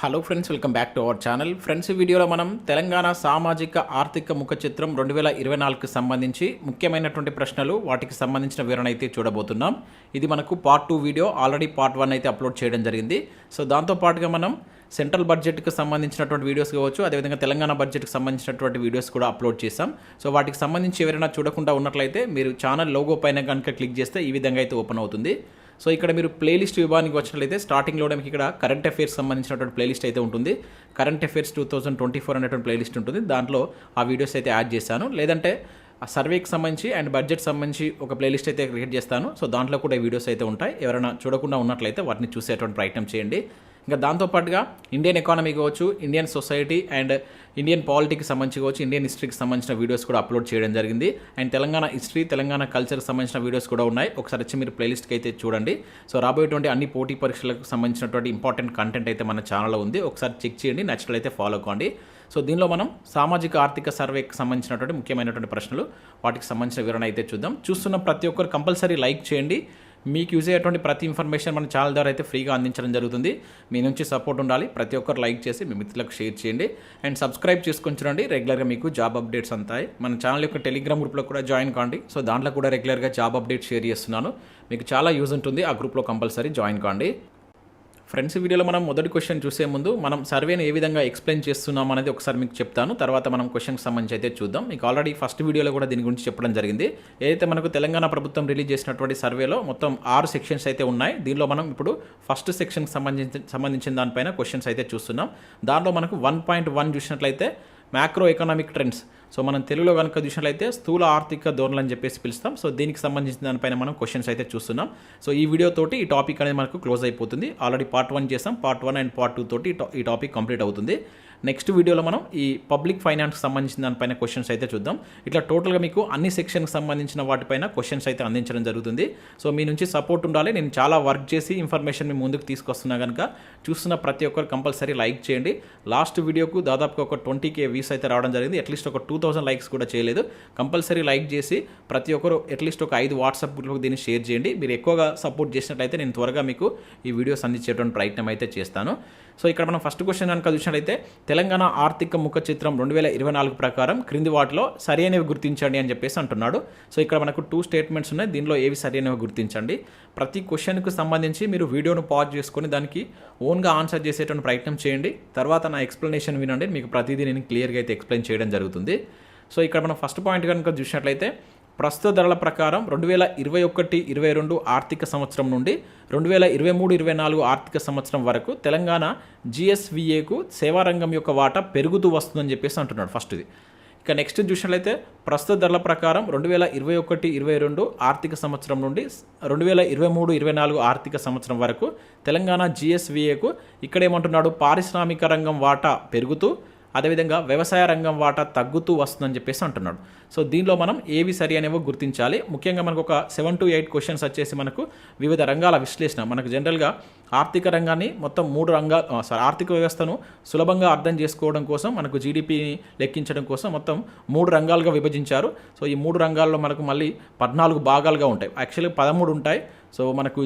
Hello friends, welcome back to our channel. Friends, ఈ వీడియోలో మనం తెలంగాణ సామాజిక ఆర్థిక ముఖ చిత్రం 2024కి సంబంధించి ముఖ్యమైనటువంటి ప్రశ్నలు, వాటికి సంబంధించిన వివరణ అయితే చూడబోతున్నాం. ఇది మనకు పార్ట్ 2 వీడియో, ఆల్రెడీ పార్ట్ 1 అయితే అప్లోడ్ చేయడం జరిగింది. సో దాంతోపాటుగా మనం సెంట్రల్ బడ్జెట్కి సంబంధించినటువంటి వీడియోస్ కావచ్చు, అదేవిధంగా తెలంగాణ బడ్జెట్కి సంబంధించినటువంటి వీడియోస్ కూడా అప్లోడ్ చేశాం. సో వాటికి సంబంధించి ఎవరైనా చూడకుండా ఉన్నట్లయితే మీరు ఛానల్ లోగో పైన కనుక క్లిక్ చేస్తే ఈ విధంగా అయితే ఓపెన్ అవుతుంది. సో ఇక్కడ మీరు ప్లేలిస్ట్ విభాగానికి వచ్చినట్లయితే స్టార్టింగ్లో మీకు ఇక్కడ కరెంట్ అఫైర్స్ సంబంధించినటువంటి ప్లేలిస్ట్ అయితే ఉంటుంది. కరెంట్ అఫైర్స్ 2024 అనేటువంటి ప్లేలిస్ట్ ఉంటుంది. దాంట్లో ఆ వీడియోస్ అయితే యాడ్ చేశాను. లేదంటే ఆ సర్వేకి సంబంధించి అండ్ బడ్జెట్ సంబంధించి ఒక ప్లేలిస్ట్ అయితే క్రియేట్ చేస్తాను. సో దాంట్లో కూడా ఈ వీడియోస్ అయితే ఉంటాయి. ఎవరైనా చూడకుండా ఉన్నట్లయితే వాటిని చూసేటువంటి ప్రయత్నం చేయండి. ఇంకా దాంతోపాటుగా ఇండియన్ ఎకానమీ కావచ్చు, ఇండియన్ సొసైటీ అండ్ ఇండియన్ పాలిటీకి సంబంధించి కావచ్చు, ఇండియన్ హిస్టరీకి సంబంధించిన వీడియోస్ కూడా అప్లోడ్ చేయడం జరిగింది. అండ్ తెలంగాణ హిస్టరీ, తెలంగాణ కల్చర్కి సంబంధించిన వీడియోస్ కూడా ఉన్నాయి. ఒకసారి వచ్చి మీరు ప్లేలిస్ట్కి అయితే చూడండి. సో రాబోయేటువంటి అన్ని పోటీ పరీక్షలకు సంబంధించినటువంటి ఇంపార్టెంట్ కంటెంట్ అయితే మన ఛానల్లో ఉంది. ఒకసారి చెక్ చేయండి, నచ్చినట్లయితే ఫాలో అవ్వండి. సో దీనిలో మనం సామాజిక ఆర్థిక సర్వేకి సంబంధించినటువంటి ముఖ్యమైనటువంటి ప్రశ్నలు, వాటికి సంబంధించిన వివరణ అయితే చూద్దాం. చూస్తున్న ప్రతి ఒక్కరు కంపల్సరీ లైక్ చేయండి. మీకు యూజ్ అయ్యేటువంటి ప్రతి ఇన్ఫర్మేషన్ మన ఛానల్ ద్వారా అయితే ఫ్రీగా అందించడం జరుగుతుంది. మీ నుంచి సపోర్ట్ ఉండాలి. ప్రతి ఒక్కరు లైక్ చేసి మీ మిత్రులకు షేర్ చేయండి అండ్ సబ్స్క్రైబ్ చేసుకొని చూడండి. రెగ్యులర్గా మీకు జాబ్ అప్డేట్స్ అంతాయి. మన ఛానల్ యొక్క టెలిగ్రామ్ గ్రూప్లో కూడా జాయిన్ కాండి. సో దాంట్లో కూడా రెగ్యులర్గా జాబ్ అప్డేట్స్ షేర్ చేస్తున్నాను. మీకు చాలా యూజ్ ఉంటుంది. ఆ గ్రూప్లో కంపల్సరీ జాయిన్ కాండి. ఫ్రెండ్స్, వీడియోలో మనం మొదటి క్వశ్చన్ చూసే ముందు మనం సర్వేని ఏ విధంగా ఎక్స్ప్లెయిన్ చేస్తున్నాం అనేది ఒకసారి మీకు చెప్తాను. తర్వాత మనం క్వశ్చన్కి సంబంధించి అయితే చూద్దాం. మీకు ఆల్రెడీ ఫస్ట్ వీడియోలో కూడా దీని గురించి చెప్పడం జరిగింది. ఏదైతే మనకు తెలంగాణ ప్రభుత్వం రిలీజ్ చేసినటువంటి సర్వేలో మొత్తం 6 సెక్షన్స్ అయితే ఉన్నాయి. దీనిలో మనం ఇప్పుడు ఫస్ట్ సెక్షన్కి సంబంధించిన దానిపైన క్వశ్చన్స్ అయితే చూస్తున్నాం. దాంట్లో మనకు 1.1 చూసినట్లయితే మ్యాక్రో ఎకనామిక్ ట్రెండ్స్. సో మనం తెలుగులో కనుక చూసినట్లయితే స్థూల ఆర్థిక ధోరణులు అని చెప్పేసి పిలుస్తాం. సో దీనికి సంబంధించిన దానిపైన మనం క్వశ్చన్స్ అయితే చూస్తున్నాం. సో ఈ వీడియో తోటి ఈ టాపిక్ అనేది మనకు క్లోజ్ అయిపోతుంది. ఆల్రెడీ పార్ట్ 1 చేసాం. పార్ట్ 1 అండ్ పార్ట్ 2 తోటి ఈ టాపిక్ కంప్లీట్ అవుతుంది. నెక్స్ట్ వీడియోలో మనం ఈ పబ్లిక్ ఫైనాన్స్కి సంబంధించిన దానిపైన క్వశ్చన్స్ అయితే చూద్దాం. ఇట్లా టోటల్గా మీకు అన్ని సెక్షన్కి సంబంధించిన వాటిపైన క్వశ్చన్స్ అయితే అందించడం జరుగుతుంది. సో మీ నుంచి సపోర్ట్ ఉండాలి. నేను చాలా వర్క్ చేసి ఇన్ఫర్మేషన్ మీ ముందుకు తీసుకొస్తున్నా కనుక చూస్తున్న ప్రతి ఒక్కరు కంపల్సరీ లైక్ చేయండి. లాస్ట్ వీడియోకు దాదాపుగా ఒక 20K వ్యూస్ అయితే రావడం జరిగింది. అట్లీస్ట్ ఒక 2000 లైక్స్ కూడా చేయలేదు. కంపల్సరీ లైక్ చేసి ప్రతి ఒక్కరు అట్లీస్ట్ ఒక 5 వాట్సాప్ గ్రూప్లకు దీన్ని షేర్ చేయండి. మీరు ఎక్కువగా సపోర్ట్ చేసినట్లయితే నేను త్వరగా మీకు ఈ వీడియోస్ అందించేటువంటి ప్రయత్నం అయితే చేస్తాను. సో ఇక్కడ మనం ఫస్ట్ క్వశ్చన్ కనుక చూసినట్లయితే తెలంగాణ ఆర్థిక ముఖ చిత్రం 2024 ప్రకారం క్రింది వాటిలో సరైనవి గుర్తించండి అని చెప్పేసి అంటున్నాడు. సో ఇక్కడ మనకు 2 స్టేట్మెంట్స్ ఉన్నాయి. దీనిలో ఏవి సరైనవి గుర్తించండి. ప్రతి క్వశ్చన్కు సంబంధించి మీరు వీడియోను పాజ్ చేసుకొని దానికి ఓన్గా ఆన్సర్ చేసేటువంటి ప్రయత్నం చేయండి. తర్వాత నా ఎక్స్ప్లెనేషన్ వినండి. మీకు ప్రతిదీ నేను క్లియర్గా అయితే ఎక్స్ప్లెయిన్ చేయడం జరుగుతుంది. సో ఇక్కడ మనం ఫస్ట్ పాయింట్ కనుక చూసినట్లయితే ప్రస్తుత ధరల ప్రకారం 2021-22 ఆర్థిక సంవత్సరం నుండి 2023-24 ఆర్థిక సంవత్సరం వరకు తెలంగాణ GSVAకు సేవారంగం యొక్క వాటా పెరుగుతూ వస్తుందని చెప్పేసి అంటున్నాడు ఫస్ట్ది. ఇక నెక్స్ట్ చూసినట్లయితే ప్రస్తుత ధరల ప్రకారం 2021-22 ఆర్థిక సంవత్సరం నుండి 2023-24 ఆర్థిక సంవత్సరం వరకు తెలంగాణ GSVAకు ఇక్కడ ఏమంటున్నాడు, పారిశ్రామిక రంగం వాటా పెరుగుతూ అదేవిధంగా వ్యవసాయ రంగం వాటా తగ్గుతూ వస్తుందని చెప్పేసి అంటున్నాడు. సో దీనిలో మనం ఏవి సరి అనేవో గుర్తించాలి. ముఖ్యంగా మనకు ఒక 7 to 8 క్వశ్చన్స్ వచ్చేసి మనకు వివిధ రంగాల విశ్లేషణ. మనకు జనరల్గా ఆర్థిక రంగాన్ని మొత్తం 3 రంగాలు, ఆర్థిక వ్యవస్థను సులభంగా అర్థం చేసుకోవడం కోసం మనకు జీడిపిని లెక్కించడం కోసం మొత్తం 3 రంగాలుగా విభజించారు. సో ఈ 3 రంగాల్లో మనకు మళ్ళీ 14 భాగాలుగా ఉంటాయి. యాక్చువల్లీ 13 ఉంటాయి. సో మనకు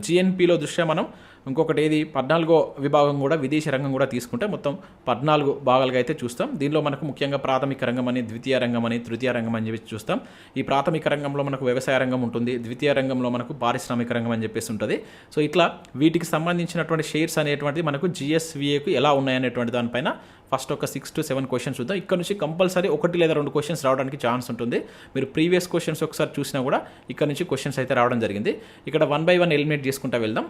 GNPలో దృష్ట్యా మనం ఇంకొకటి ఏది 14వ విభాగం కూడా విదేశీ రంగం కూడా తీసుకుంటే మొత్తం 14 భాగాలుగా అయితే చూస్తాం. దీనిలో మనకు ముఖ్యంగా ప్రాథమిక రంగం అని, ద్వితీయ రంగం అని, తృతీయ రంగం అని చెప్పి చూస్తాం. ఈ ప్రాథమిక రంగంలో మనకు వ్యవసాయ రంగం ఉంటుంది. ద్వితీయ రంగంలో మనకు పారిశ్రామిక రంగం అని చెప్పేసి ఉంటుంది. సో ఇట్లా వీటికి సంబంధించినటువంటి షేర్స్ అనేటువంటిది మనకు GSVAకు ఎలా ఉన్నాయనేటువంటి దానిపైన ఫస్ట్ ఒక 6 to 7 క్వశ్చన్స్ చూద్దాం. ఇక్కడ నుంచి కంపల్సరీ 1 లేదా 2 క్వశ్చన్స్ రావడానికి ఛాన్స్ ఉంటుంది. మీరు ప్రీవియస్ క్వశ్చన్స్ ఒకసారి చూసినా కూడా ఇక్కడ నుంచి క్వశ్చన్స్ అయితే రావడం జరిగింది. ఇక్కడ 1 by 1 ఎలిమినేట్ చేసుకుంటూ వెళ్దాం.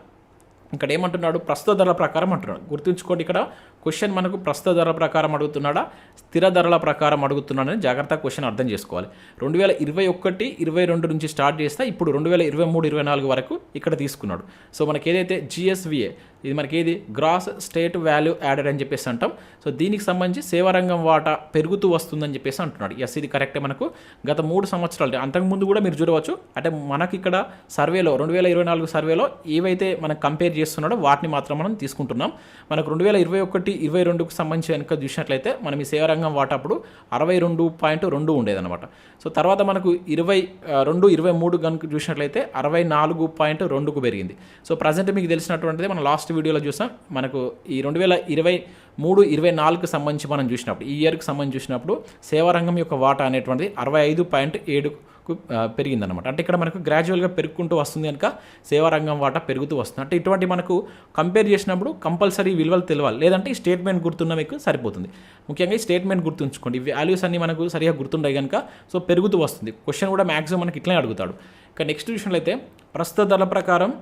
ఇక్కడ ఏమంటున్నాడు, ప్రస్తుత ధరల ప్రకారం అంటున్నాడు. గుర్తుంచుకోండి, ఇక్కడ క్వశ్చన్ మనకు ప్రస్తుత ధరల ప్రకారం అడుగుతున్నాడా, స్థిర ధరల ప్రకారం అడుగుతున్నాడని జాగ్రత్తగా క్వశ్చన్ అర్థం చేసుకోవాలి. 2021-22 నుంచి స్టార్ట్ చేస్తే ఇప్పుడు 2023-24 వరకు ఇక్కడ తీసుకున్నాడు. సో మనకి ఏదైతే GSVA ఇది మనకి ఏది గ్రాస్ స్టేట్ వాల్యూ యాడెడ్ అని చెప్పేసి అంటాం. సో దీనికి సంబంధించి సేవారంగం వాటా పెరుగుతూ వస్తుందని చెప్పేసి అంటున్నాడు. ఎస్, ఇది కరెక్టే. మనకు గత 3 సంవత్సరాలు అంతకుముందు కూడా మీరు చూడవచ్చు. అంటే మనకి ఇక్కడ సర్వేలో 2024 సర్వేలో ఏవైతే మనం కంపేర్ చేస్తున్నాడో వాటిని మాత్రం మనం తీసుకుంటున్నాం. మనకు 2021 21-22కు సంబంధించి కనుక చూసినట్లయితే మనం ఈ సేవారంగం వాటా అప్పుడు 62.2 ఉండేదన్నమాట. సో తర్వాత మనకు 22-23 కనుక చూసినట్లయితే 64.2కు పెరిగింది. సో ప్రజెంట్ మీకు తెలిసినటువంటిది మనం లాస్ట్ వీడియోలో చూసాం. మనకు ఈ 2023-24కు సంబంధించి మనం చూసినప్పుడు ఈ ఇయర్కి సంబంధించి చూసినప్పుడు సేవారంగం యొక్క వాటా అనేటువంటిది 65.7కు పెరిగిందనమాట. అంటే ఇక్కడ మనకు గ్రాడ్యువల్గా పెరుగుకుంటూ వస్తుంది కనుక సేవారంగం వాటా పెరుగుతూ వస్తుంది. అంటే ఇటువంటి మనకు కంపేర్ చేసినప్పుడు కంపల్సరీ విలువలు తెలియాలి, లేదంటే ఈ స్టేట్మెంట్ గుర్తున్న మీకు సరిపోతుంది. ముఖ్యంగా ఈ స్టేట్మెంట్ గుర్తుంచుకోండి. ఈ వాల్యూస్ అన్ని మనకు సరిగా గుర్తుండే కనుక సో పెరుగుతూ వస్తుంది. క్వశ్చన్ కూడా మ్యాక్సిమం మనకి ఇట్లనే అడుగుతాడు. ఇక నెక్స్ట్ విషయంలో అయితే ప్రస్తుత ధరల ప్రకారం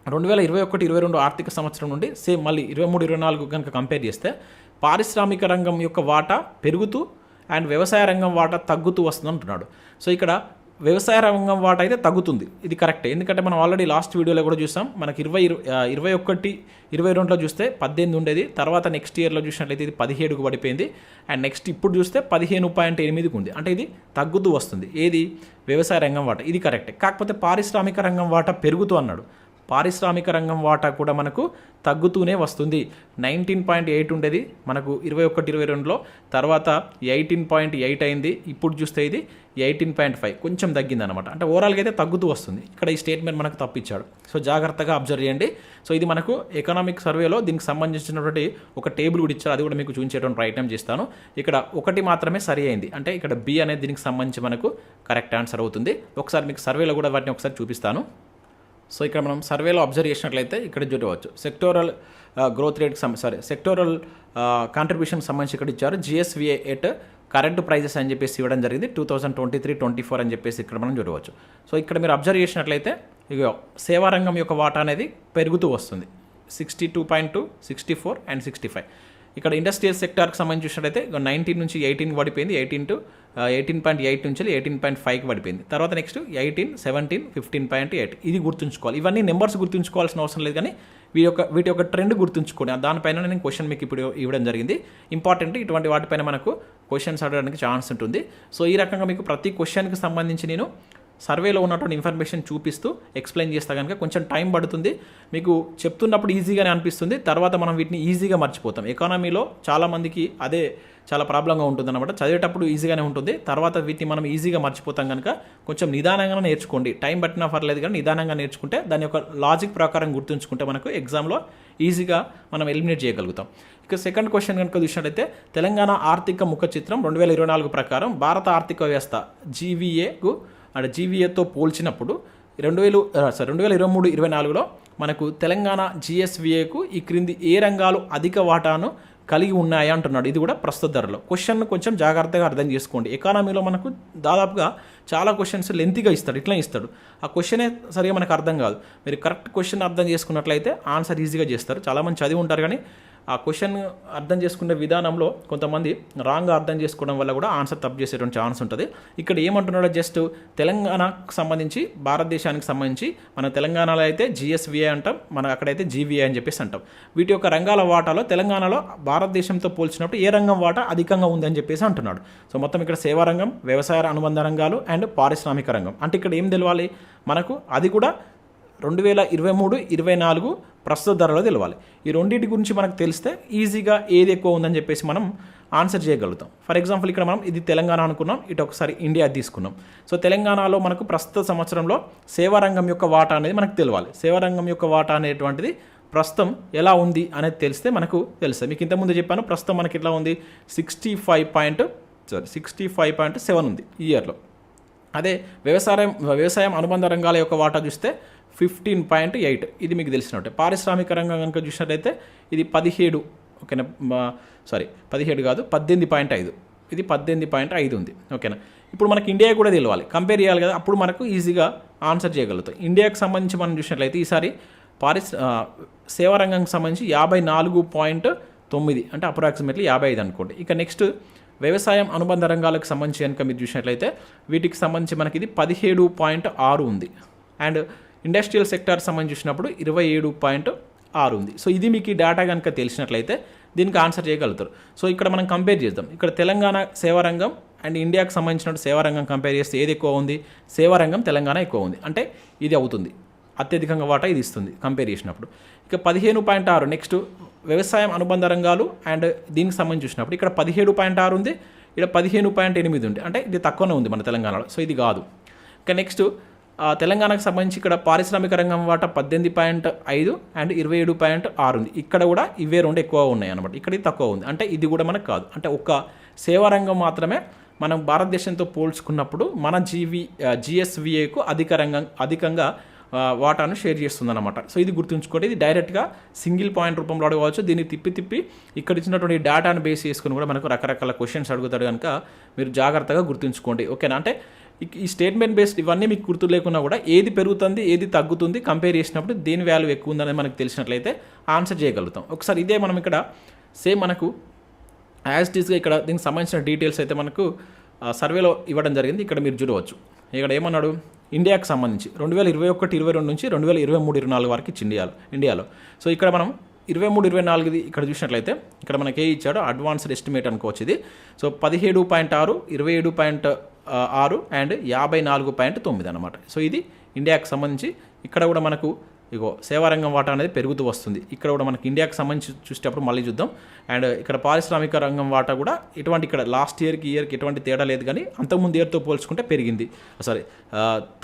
2021-22 ఆర్థిక సంవత్సరం నుండి సేమ్ మళ్ళీ 23-24 కనుక కంపేర్ చేస్తే పారిశ్రామిక రంగం యొక్క వాటా పెరుగుతూ అండ్ వ్యవసాయ రంగం వాటా తగ్గుతూ వస్తుంది అంటున్నాడు. సో ఇక్కడ వ్యవసాయ రంగం వాటా అయితే తగ్గుతుంది, ఇది కరెక్టే. ఎందుకంటే మనం ఆల్రెడీ లాస్ట్ వీడియోలో కూడా చూసాం. మనకి 21-22లో చూస్తే 18 ఉండేది, తర్వాత నెక్స్ట్ ఇయర్లో చూసినట్లయితే ఇది 17కు పడిపోయింది, అండ్ నెక్స్ట్ ఇప్పుడు చూస్తే 15.8కు ఉంది. అంటే ఇది తగ్గుతూ వస్తుంది. ఏది? వ్యవసాయ రంగం వాటా, ఇది కరెక్టే. కాకపోతే పారిశ్రామిక రంగం వాటా పెరుగుతూ అన్నాడు. పారిశ్రామిక రంగం వాటా కూడా మనకు తగ్గుతూనే వస్తుంది. 19.8 ఉండేది మనకు 21-22లో, తర్వాత 18.8 అయింది, ఇప్పుడు చూస్తే ఇది 18.5, కొంచెం తగ్గిందనమాట. అంటే ఓవరాల్గా అయితే తగ్గుతూ వస్తుంది. ఇక్కడ ఈ స్టేట్మెంట్ మనకు తప్పించాడు. సో జాగ్రత్తగా అబ్జర్వ్ చేయండి. సో ఇది మనకు ఎకనామిక్ సర్వేలో దీనికి సంబంధించినటువంటి ఒక టేబుల్ కూడా ఇచ్చారు, అది కూడా మీకు చూపించేటువంటి ప్రయత్నం చేస్తాను. ఇక్కడ ఒకటి మాత్రమే సరి అయింది, అంటే ఇక్కడ బి అనేది దీనికి సంబంధించి మనకు కరెక్ట్ ఆన్సర్ అవుతుంది. ఒకసారి మీకు సర్వేలో కూడా వాటిని ఒకసారి చూపిస్తాను. సో ఇక్కడ మనం సర్వేలో అబ్జర్వ్ చేసినట్లయితే ఇక్కడ చూడవచ్చు సెక్టోరల్ గ్రోత్ రేట్కి సెక్టోరల్ కాంట్రిబ్యూషన్ సంబంధించి ఇక్కడ ఇచ్చారు. GSVA ఎట్ కరెంట్ ప్రైజెస్ అని చెప్పేసి ఇవ్వడం జరిగింది 2023-24 అని చెప్పేసి ఇక్కడ మనం చూడవచ్చు. సో ఇక్కడ మీరు అబ్జర్వ్ చేసినట్లయితే ఇక సేవారంగం యొక్క వాటా అనేది పెరుగుతూ వస్తుంది. 62.2, 64 అండ్ 65. ఇక్కడ ఇండస్ట్రియల్ సెక్టార్కి సంబంధించి చూసినట్లయితే 19 నుంచి 18కి పడిపోయింది, 18.8 నుంచి 18.5కి పడిపోయింది. తర్వాత నెక్స్ట్ 18, 17, 15.8. ఇది గుర్తుంచుకోవాలి. ఇవన్నీ నెంబర్స్ గుర్తుంచుకోవాల్సిన అవసరం లేదు, కానీ వీటి యొక్క ట్రెండ్ గుర్తుంచుకోండి. దానిపైన నేను క్వశ్చన్ మీకు ఇప్పుడు ఇవ్వడం జరిగింది. ఇంపార్టెంట్, ఇటువంటి వాటిపైన మనకు క్వశ్చన్స్ అడగడానికి ఛాన్స్ ఉంటుంది. సో ఈ రకంగా మీకు ప్రతి క్వశ్చన్కి సంబంధించి నేను సర్వేలో ఉన్నటువంటి ఇన్ఫర్మేషన్ చూపిస్తూ ఎక్స్ప్లెయిన్ చేస్తా కనుక కొంచెం టైం పడుతుంది. మీకు చెప్తున్నప్పుడు ఈజీగానే అనిపిస్తుంది, తర్వాత మనం వీటిని ఈజీగా మర్చిపోతాం. ఎకానమీలో చాలామందికి అదే చాలా ప్రాబ్లంగా ఉంటుంది అనమాట. చదివేటప్పుడు ఈజీగానే ఉంటుంది, తర్వాత వీటిని మనం ఈజీగా మర్చిపోతాం కనుక కొంచెం నిదానంగా నేర్చుకోండి. టైం పట్టినా పర్లేదు, కానీ నిదానంగా నేర్చుకుంటే దాని యొక్క లాజిక్ ప్రకారం గుర్తుంచుకుంటే మనకు ఎగ్జామ్లో ఈజీగా మనం ఎలిమినేట్ చేయగలుగుతాం. ఇక సెకండ్ క్వశ్చన్ కనుక చూసినట్లయితే తెలంగాణ ఆర్థిక ముఖ చిత్రం 2024 ప్రకారం భారత ఆర్థిక వ్యవస్థ జీవీఏతో పోల్చినప్పుడు 2023-24లో మనకు తెలంగాణ GSVAకు ఈ క్రింది ఏ రంగాలు అధిక వాటాను కలిగి ఉన్నాయా అంటున్నాడు. ఇది కూడా ప్రస్తుత ధరలో. క్వశ్చన్ కొంచెం జాగ్రత్తగా అర్థం చేసుకోండి. ఎకానమీలో మనకు దాదాపుగా చాలా క్వశ్చన్స్ లెంతీగా ఇస్తాడు, ఇట్లా ఇస్తాడు. ఆ క్వశ్చనే సరిగా మనకు అర్థం కాదు. మీరు కరెక్ట్ క్వశ్చన్ అర్థం చేసుకున్నట్లయితే ఆన్సర్ ఈజీగా చేస్తారు. చాలామంది చదివి ఉంటారు, కానీ ఆ క్వశ్చన్ అర్థం చేసుకునే విధానంలో కొంతమంది రాంగ్గా అర్థం చేసుకోవడం వల్ల కూడా ఆన్సర్ తప్పు చేసేటువంటి ఛాన్స్ ఉంటుంది. ఇక్కడ ఏమంటున్నాడో జస్ట్ తెలంగాణకు సంబంధించి, భారతదేశానికి సంబంధించి మన తెలంగాణలో అయితే GSVA అంటాం, మన అక్కడైతే GVA అని చెప్పేసి అంటాం. వీటి యొక్క రంగాల వాటాలో తెలంగాణలో భారతదేశంతో పోల్చినప్పుడు ఏ రంగం వాటా అధికంగా ఉందని చెప్పేసి అంటున్నాడు. సో మొత్తం ఇక్కడ సేవారంగం, వ్యవసాయ అనుబంధ రంగాలు అండ్ పారిశ్రామిక రంగం. అంటే ఇక్కడ ఏం తెలవాలి మనకు, అది కూడా 2023-24 ప్రస్తుత ధరలో తెలవాలి. ఈ రెండింటి గురించి మనకు తెలిస్తే ఈజీగా ఏది ఎక్కువ ఉందని చెప్పేసి మనం ఆన్సర్ చేయగలుగుతాం. ఫర్ ఎగ్జాంపుల్ ఇక్కడ మనం ఇది తెలంగాణ అనుకున్నాం, ఇటు ఒకసారి ఇండియా తీసుకున్నాం. సో తెలంగాణలో మనకు ప్రస్తుత సంవత్సరంలో సేవారంగం యొక్క వాటా అనేది మనకు తెలవాలి. సేవారంగం యొక్క వాటా అనేటువంటిది ప్రస్తుతం ఎలా ఉంది అనేది తెలిస్తే మనకు తెలుస్తుంది. మీకు ఇంతకుముందు చెప్పాను, ప్రస్తుతం మనకి ఎట్లా ఉంది 65.7 ఉంది ఈ ఇయర్లో. అదే వ్యవసాయం అనుబంధ రంగాల యొక్క వాటా చూస్తే 15.8, ఇది మీకు తెలిసినట్టే. పారిశ్రామిక రంగం కనుక చూసినట్టయితే ఇది 17, ఓకేనా, 17 కాదు 18.5, ఇది 18.5 ఉంది, ఓకేనా. ఇప్పుడు మనకి ఇండియా కూడా తెలియాలి, కంపేర్ చేయాలి కదా, అప్పుడు మనకు ఈజీగా ఆన్సర్ చేయగలుగుతాం. ఇండియాకి సంబంధించి మనం చూసినట్లయితే ఈసారి సేవారంగానికి సంబంధించి 54.9, అంటే అప్రాక్సిమేట్లీ 55 అనుకోండి. ఇక నెక్స్ట్ వ్యవసాయం అనుబంధ రంగాలకు సంబంధించి కనుక మీరు చూసినట్లయితే వీటికి సంబంధించి మనకి ఇది 17.6 ఉంది. అండ్ ఇండస్ట్రియల్ సెక్టార్ సంబంధించి చూసినప్పుడు 27.6 ఉంది. సో ఇది మీకు ఈ డేటా కనుక తెలిసినట్లయితే దీనికి ఆన్సర్ చేయగలుగుతారు. సో ఇక్కడ మనం కంపేర్ చేద్దాం. ఇక్కడ తెలంగాణ సేవారంగం అండ్ ఇండియాకి సంబంధించిన సేవారంగం కంపేర్ చేస్తే ఏది ఎక్కువ ఉంది, సేవారంగం తెలంగాణ ఎక్కువ ఉంది, అంటే ఇది అవుతుంది, అత్యధికంగా వాటా ఇది ఇస్తుంది కంపేర్ చేసినప్పుడు. ఇక 15.6 నెక్స్ట్ వ్యవసాయం అనుబంధ రంగాలు అండ్ దీనికి సంబంధించి చూసినప్పుడు ఇక్కడ 17.6 ఉంది, ఇక్కడ 15.8 ఉంది, అంటే ఇది తక్కువనే ఉంది మన తెలంగాణలో. సో ఇది కాదు. ఇక నెక్స్ట్ తెలంగాణకు సంబంధించి ఇక్కడ పారిశ్రామిక రంగం వాటా 18.5 అండ్ 27.6 ఉంది. ఇక్కడ కూడా ఇవే రెండు ఎక్కువ ఉన్నాయి అనమాట, ఇక్కడ ఇది తక్కువ ఉంది, అంటే ఇది కూడా మనకు కాదు. అంటే ఒక సేవా రంగం మాత్రమే మనం భారతదేశంతో పోల్చుకున్నప్పుడు మన జిఎస్విఏకు అధికంగా వాటాను షేర్ చేస్తుందన్నమాట. సో ఇది గుర్తుంచుకోండి. ఇది డైరెక్ట్గా సింగిల్ పాయింట్ రూపంలో అడగవచ్చు. దీన్ని తిప్పి ఇక్కడ ఇచ్చినటువంటి డేటాను బేస్ చేసుకుని కూడా మనకు రకరకాల క్వశ్చన్స్ అడుగుతాడు కనుక మీరు జాగ్రత్తగా గుర్తుంచుకోండి. ఓకేనా? అంటే ఈ స్టేట్మెంట్ బేస్డ్ ఇవన్నీ మీకు గుర్తు లేకున్నా కూడా ఏది పెరుగుతుంది ఏది తగ్గుతుంది కంపేర్ చేసినప్పుడు దేని వాల్యూ ఎక్కువ ఉందనేది మనకు తెలిసినట్లయితే ఆన్సర్ చేయగలుగుతాం. ఒకసారి ఇదే మనం ఇక్కడ సేమ్ మనకు యాజ్ ఇట్ ఈస్గా ఇక్కడ దీనికి సంబంధించిన డీటెయిల్స్ అయితే మనకు సర్వేలో ఇవ్వడం జరిగింది. ఇక్కడ మీరు చూడవచ్చు. ఇక్కడ ఏమన్నాడు, ఇండియాకి సంబంధించి 2021-22 నుంచి 2023-24 వరకు ఇచ్చి ఇండియాలో. సో ఇక్కడ మనం 23-24 ఇక్కడ చూసినట్లయితే ఇక్కడ మనకి ఏ ఇచ్చాడో అడ్వాన్స్డ్ ఎస్టిమేట్ అనుకోవచ్చు ఇది. సో 17.6, 27.6 అండ్ 54.9 అనమాట. సో ఇది ఇండియాకి సంబంధించి. ఇక్కడ కూడా మనకు సేవారంగం వాటా అనేది పెరుగుతూ వస్తుంది. ఇక్కడ కూడా మనకి ఇండియాకి సంబంధించి చూసేటప్పుడు మళ్ళీ చూద్దాం. అండ్ ఇక్కడ పారిశ్రామిక రంగం వాటా కూడా ఇక్కడ లాస్ట్ ఇయర్కి ఎటువంటి తేడా లేదు, కానీ అంతకుముందు ఇయర్తో పోల్చుకుంటే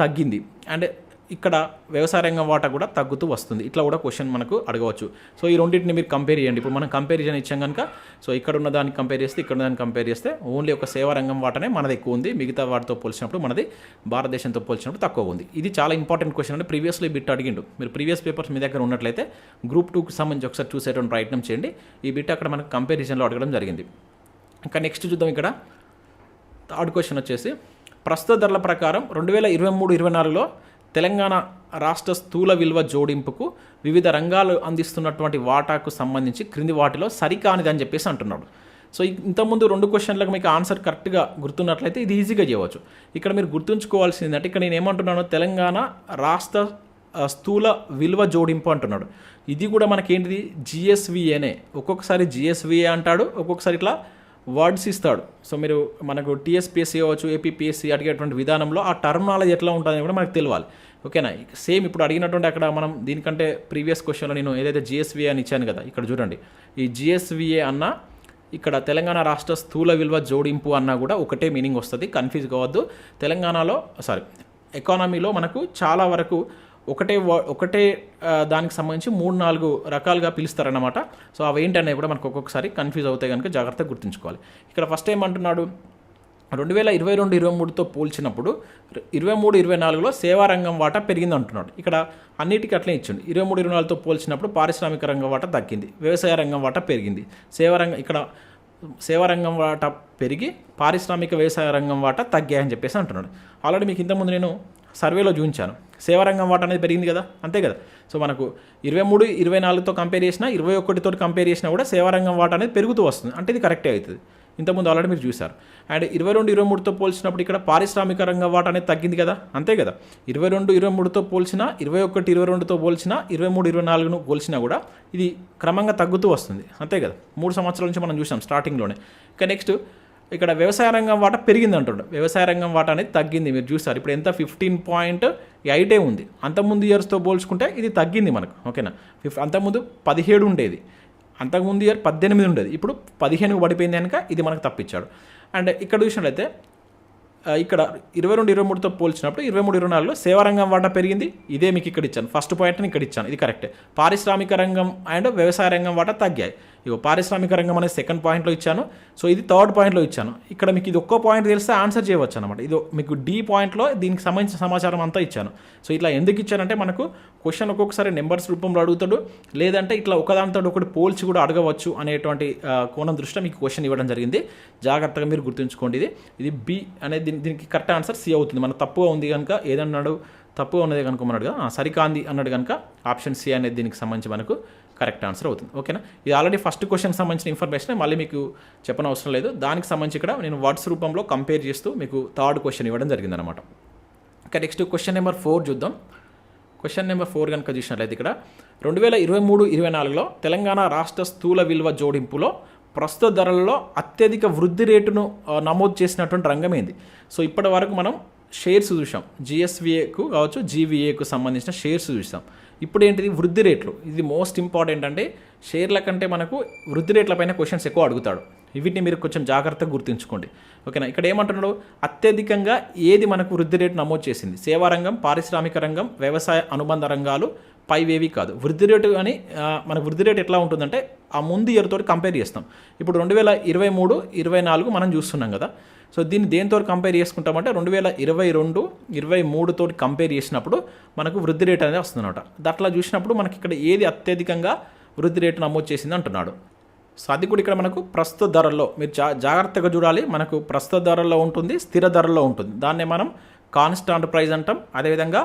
తగ్గింది. అండ్ ఇక్కడ వ్యవసాయ రంగం వాటా కూడా తగ్గుతూ వస్తుంది. ఇట్లా కూడా క్వశ్చన్ మనకు అడగవచ్చు. సో ఈ రెండింటిని మీరు కంపేర్ చేయండి. ఇప్పుడు మనం కంపారిజన్ ఇచ్చాం కనుక సో ఇక్కడ ఉన్న దాన్ని కంపేర్ చేస్తే ఇక్కడ ఉన్న దాన్ని కంపేర్ చేస్తే ఓన్లీ ఒక సేవా రంగం వాటానే మనది ఎక్కువ ఉంది, మిగతా వాటితో పోల్చినప్పుడు మనది భారతదేశంతో పోల్చినప్పుడు తక్కువ ఉంది. ఇది చాలా ఇంపార్టెంట్ క్వశ్చన్. అంటే ప్రీవియస్లీ బిట్ అడిగిండు. మీరు ప్రీవియస్ పేపర్స్ మీ దగ్గర ఉన్నట్లయితే గ్రూప్ 2కి సంబంధించి ఒకసారి చూసేటువంటి ప్రయత్నం చేయండి. ఈ బిట్ అక్కడ మనకు కంపారిజన్లో అడగడం జరిగింది. ఇంకా నెక్స్ట్ చూద్దాం. ఇక్కడ థర్డ్ క్వశ్చన్ వచ్చేసి ప్రస్తుత ధరల ప్రకారం 2023-24లో తెలంగాణ రాష్ట్ర స్థూల విలువ జోడింపుకు వివిధ రంగాలు అందిస్తున్నటువంటి వాటాకు సంబంధించి క్రింది వాటిలో సరికానిది అని చెప్పేసి అంటున్నాడు. సో ఇంతకుముందు 2 క్వశ్చన్లకు మీకు ఆన్సర్ కరెక్ట్గా గుర్తున్నట్లయితే ఇది ఈజీగా చేయవచ్చు. ఇక్కడ మీరు గుర్తుంచుకోవాల్సింది అంటే ఇక్కడ నేను ఏమంటున్నాను, తెలంగాణ రాష్ట్ర స్థూల విలువ జోడింపు అంటున్నాడు. ఇది కూడా మనకేంటిది జిఎస్విఏనే. ఒక్కొక్కసారి జిఎస్విఏ అంటాడు, ఒక్కొక్కసారి ఇట్లా వర్డ్స్ ఇస్తాడు. సో మీరు మనకు టీఎస్పీఎస్సీ అవ్వచ్చు, ఏపీపీఎస్సీ అడిగేటువంటి విధానంలో ఆ టర్మినాలజీ ఎట్లా ఉంటుందని కూడా మనకు తెలియాలి. ఓకేనా? సేమ్ ఇప్పుడు అడిగినటువంటి అక్కడ మనం దీనికంటే ప్రీవియస్ క్వశ్చన్లో నేను ఏదైతే జిఎస్విఏ అని ఇచ్చాను కదా, ఇక్కడ చూడండి ఈ జిఎస్విఏ అన్న ఇక్కడ తెలంగాణ రాష్ట్ర స్థూల విలువ జోడింపు అన్నా కూడా ఒకటే మీనింగ్ వస్తుంది, కన్ఫ్యూజ్ కావద్దు. ఎకానమీలో మనకు చాలా వరకు ఒకటే దానికి సంబంధించి 3-4 రకాలుగా పిలుస్తారన్నమాట. సో అవి ఏంటనేవి కూడా మనకు ఒక్కొక్కసారి కన్ఫ్యూజ్ అవుతాయి కనుక జాగ్రత్తగా గుర్తుంచుకోవాలి. ఇక్కడ ఫస్ట్ ఏమంటున్నాడు, 2022-23తో పోల్చినప్పుడు 23-24లో సేవారంగం వాటా పెరిగింది అంటున్నాడు. ఇక్కడ అన్నిటికీ అట్లే ఇచ్చిండు. 23-24తో పోల్చినప్పుడు పారిశ్రామిక రంగం వాటా తగ్గింది, వ్యవసాయ రంగం వాటా పెరిగింది, సేవారంగం వాటా పెరిగి పారిశ్రామిక వ్యవసాయ రంగం వాటా తగ్గాయని చెప్పేసి అంటున్నాడు. ఆల్రెడీ మీకు ఇంతకుముందు నేను సర్వేలో చూపించాను. సేవారంగం వాటా అనేది పెరిగింది కదా, అంతే కదా. సో మనకు 23-24తో కంపేర్ చేసినా 21తో కంపేర్ చేసినా కూడా సేవారంగం వాటా అనేది పెరుగుతూ వస్తుంది, అంటే ఇది కరెక్టే అవుతుంది. ఇంతకుముందు ఆల్రెడీ మీరు చూశారు. అండ్ 22-23తో పోల్చినప్పుడు ఇక్కడ పారిశ్రామిక రంగం వాటా అనేది తగ్గింది కదా, అంతే కదా. 22-23తో పోల్చినా 21-22తో పోల్చినా 23-24ను పోల్చినా కూడా ఇది క్రమంగా తగ్గుతూ వస్తుంది, అంతే కదా. 3 సంవత్సరాల నుంచి మనం చూసాం స్టార్టింగ్లోనే. ఇక నెక్స్ట్ ఇక్కడ వ్యవసాయ రంగం వాటా పెరిగింది అంటుండే, వ్యవసాయ రంగం వాటా అనేది తగ్గింది. మీరు చూసారు ఇప్పుడు ఎంత 15.8 ఉంది. అంతకుముందు ఇయర్స్తో పోల్చుకుంటే ఇది తగ్గింది మనకు. ఓకేనా? అంతకుముందు 17 ఉండేది, అంతకుముందు ఇయర్ 18 ఉండేది, ఇప్పుడు 15కు పడిపోయింది కనుక ఇది మనకు తప్పించాడు. అండ్ ఇక్కడ చూసినట్లయితే ఇక్కడ 22-23తో పోల్చినప్పుడు 23-24లో సేవారంగం వాటా పెరిగింది, ఇదే మీకు ఇక్కడ ఇచ్చాను. ఫస్ట్ పాయింట్ని ఇక్కడ ఇచ్చాను, ఇది కరెక్టే. పారిశ్రామిక రంగం అండ్ వ్యవసాయ రంగం వాటా తగ్గాయి. పారిశ్రామిక రంగం అనేది సెకండ్ పాయింట్లో ఇచ్చాను, సో ఇది థర్డ్ పాయింట్లో ఇచ్చాను. ఇక్కడ మీకు ఇది ఒక్కో పాయింట్ తెలిస్తే ఆన్సర్ చేయవచ్చు అనమాట. ఇది మీకు డి పాయింట్లో దీనికి సంబంధించిన సమాచారం అంతా ఇచ్చాను. సో ఇట్లా ఎందుకు ఇచ్చానంటే మనకు క్వశ్చన్ ఒక్కొక్కసారి నెంబర్స్ రూపంలో అడుగుతాడు, లేదంటే ఇట్లా ఒకదానితో ఒకటి పోల్చి కూడా అడగవచ్చు అనేటువంటి కోణం దృష్ట్యా మీకు క్వశ్చన్ ఇవ్వడం జరిగింది. జాగ్రత్తగా మీరు గుర్తుంచుకోండి. ఇది బి అనేది దీనికి కరెక్ట్ ఆన్సర్ సి అవుతుంది. మన తప్పుగా ఉంది కనుక ఏదన్నాడు తప్పుగా ఉన్నదే కనుక అన్నాడుగా సరికాంది అన్నాడు కనుక ఆప్షన్ సి అనేది దీనికి సంబంధించి మనకు కరెక్ట్ ఆన్సర్ అవుతుంది. ఓకేనా? ఇది ఆల్రెడీ ఫస్ట్ క్వశ్చన్కి సంబంధించిన ఇన్ఫర్మేషన్ మళ్ళీ మీకు చెప్పనవసరం లేదు. దానికి సంబంధించి ఇక్కడ నేను వర్డ్స్ రూపంలో కంపేర్ చేస్తూ మీకు థర్డ్ క్వశ్చన్ ఇవ్వడం జరిగిందనమాట. ఇంకా నెక్స్ట్ క్వశ్చన్ నెంబర్ 4 చూద్దాం. క్వశ్చన్ నెంబర్ 4 కనుక చూసినట్లయితే ఇక్కడ 2023-24లో తెలంగాణ రాష్ట్ర స్థూల విలువ జోడింపులో ప్రస్తుత ధరలలో అత్యధిక వృద్ధి రేటును నమోదు చేసినటువంటి రంగం ఏంది? సో ఇప్పటి వరకు మనం షేర్స్ చూసాం, జిఎస్విఏకు కావచ్చు జీవీఏకు సంబంధించిన షేర్స్ చూసాం. ఇప్పుడు ఏంటిది వృద్ధి రేట్లు, ఇది మోస్ట్ ఇంపార్టెంట్. అంటే షేర్ల కంటే మనకు వృద్ధి రేట్లపైన క్వశ్చన్స్ ఎక్కువ అడుగుతాడు. వీటిని మీరు కొంచెం జాగ్రత్తగా గుర్తుంచుకోండి, ఓకేనా. ఇక్కడ ఏమంటున్నాడు, అత్యధికంగా ఏది మనకు వృద్ధి రేటు నమోదు చేసింది? సేవారంగం, పారిశ్రామిక రంగం, వ్యవసాయ అనుబంధ రంగాలు, పైవేవి కాదు. వృద్ధి రేటు అని మన వృద్ధి రేటు ఎట్లా ఉంటుందంటే ఆ ముందు ఇయర్ తోటి కంపేర్ చేస్తాం. ఇప్పుడు 2023, 24 మనం చూస్తున్నాం కదా. సో దీన్ని దేనితో కంపేర్ చేసుకుంటామంటే 2022, 23 తోటి కంపేర్ చేసినప్పుడు మనకు వృద్ధి రేటు అనేది వస్తుంది అనమాట. అట్లా చూసినప్పుడు మనకి ఇక్కడ ఏది అత్యధికంగా వృద్ధి రేటు నమోదు చేసింది అంటున్నాడు. సో అది కూడా ఇక్కడ మనకు ప్రస్తుత ధరల్లో మీరు జాగ్రత్తగా చూడాలి. మనకు ప్రస్తుత ధరల్లో ఉంటుంది, స్థిర ధరల్లో ఉంటుంది. దాన్నే మనం కాన్స్టాంట్ ప్రైస్ అంటాం. అదేవిధంగా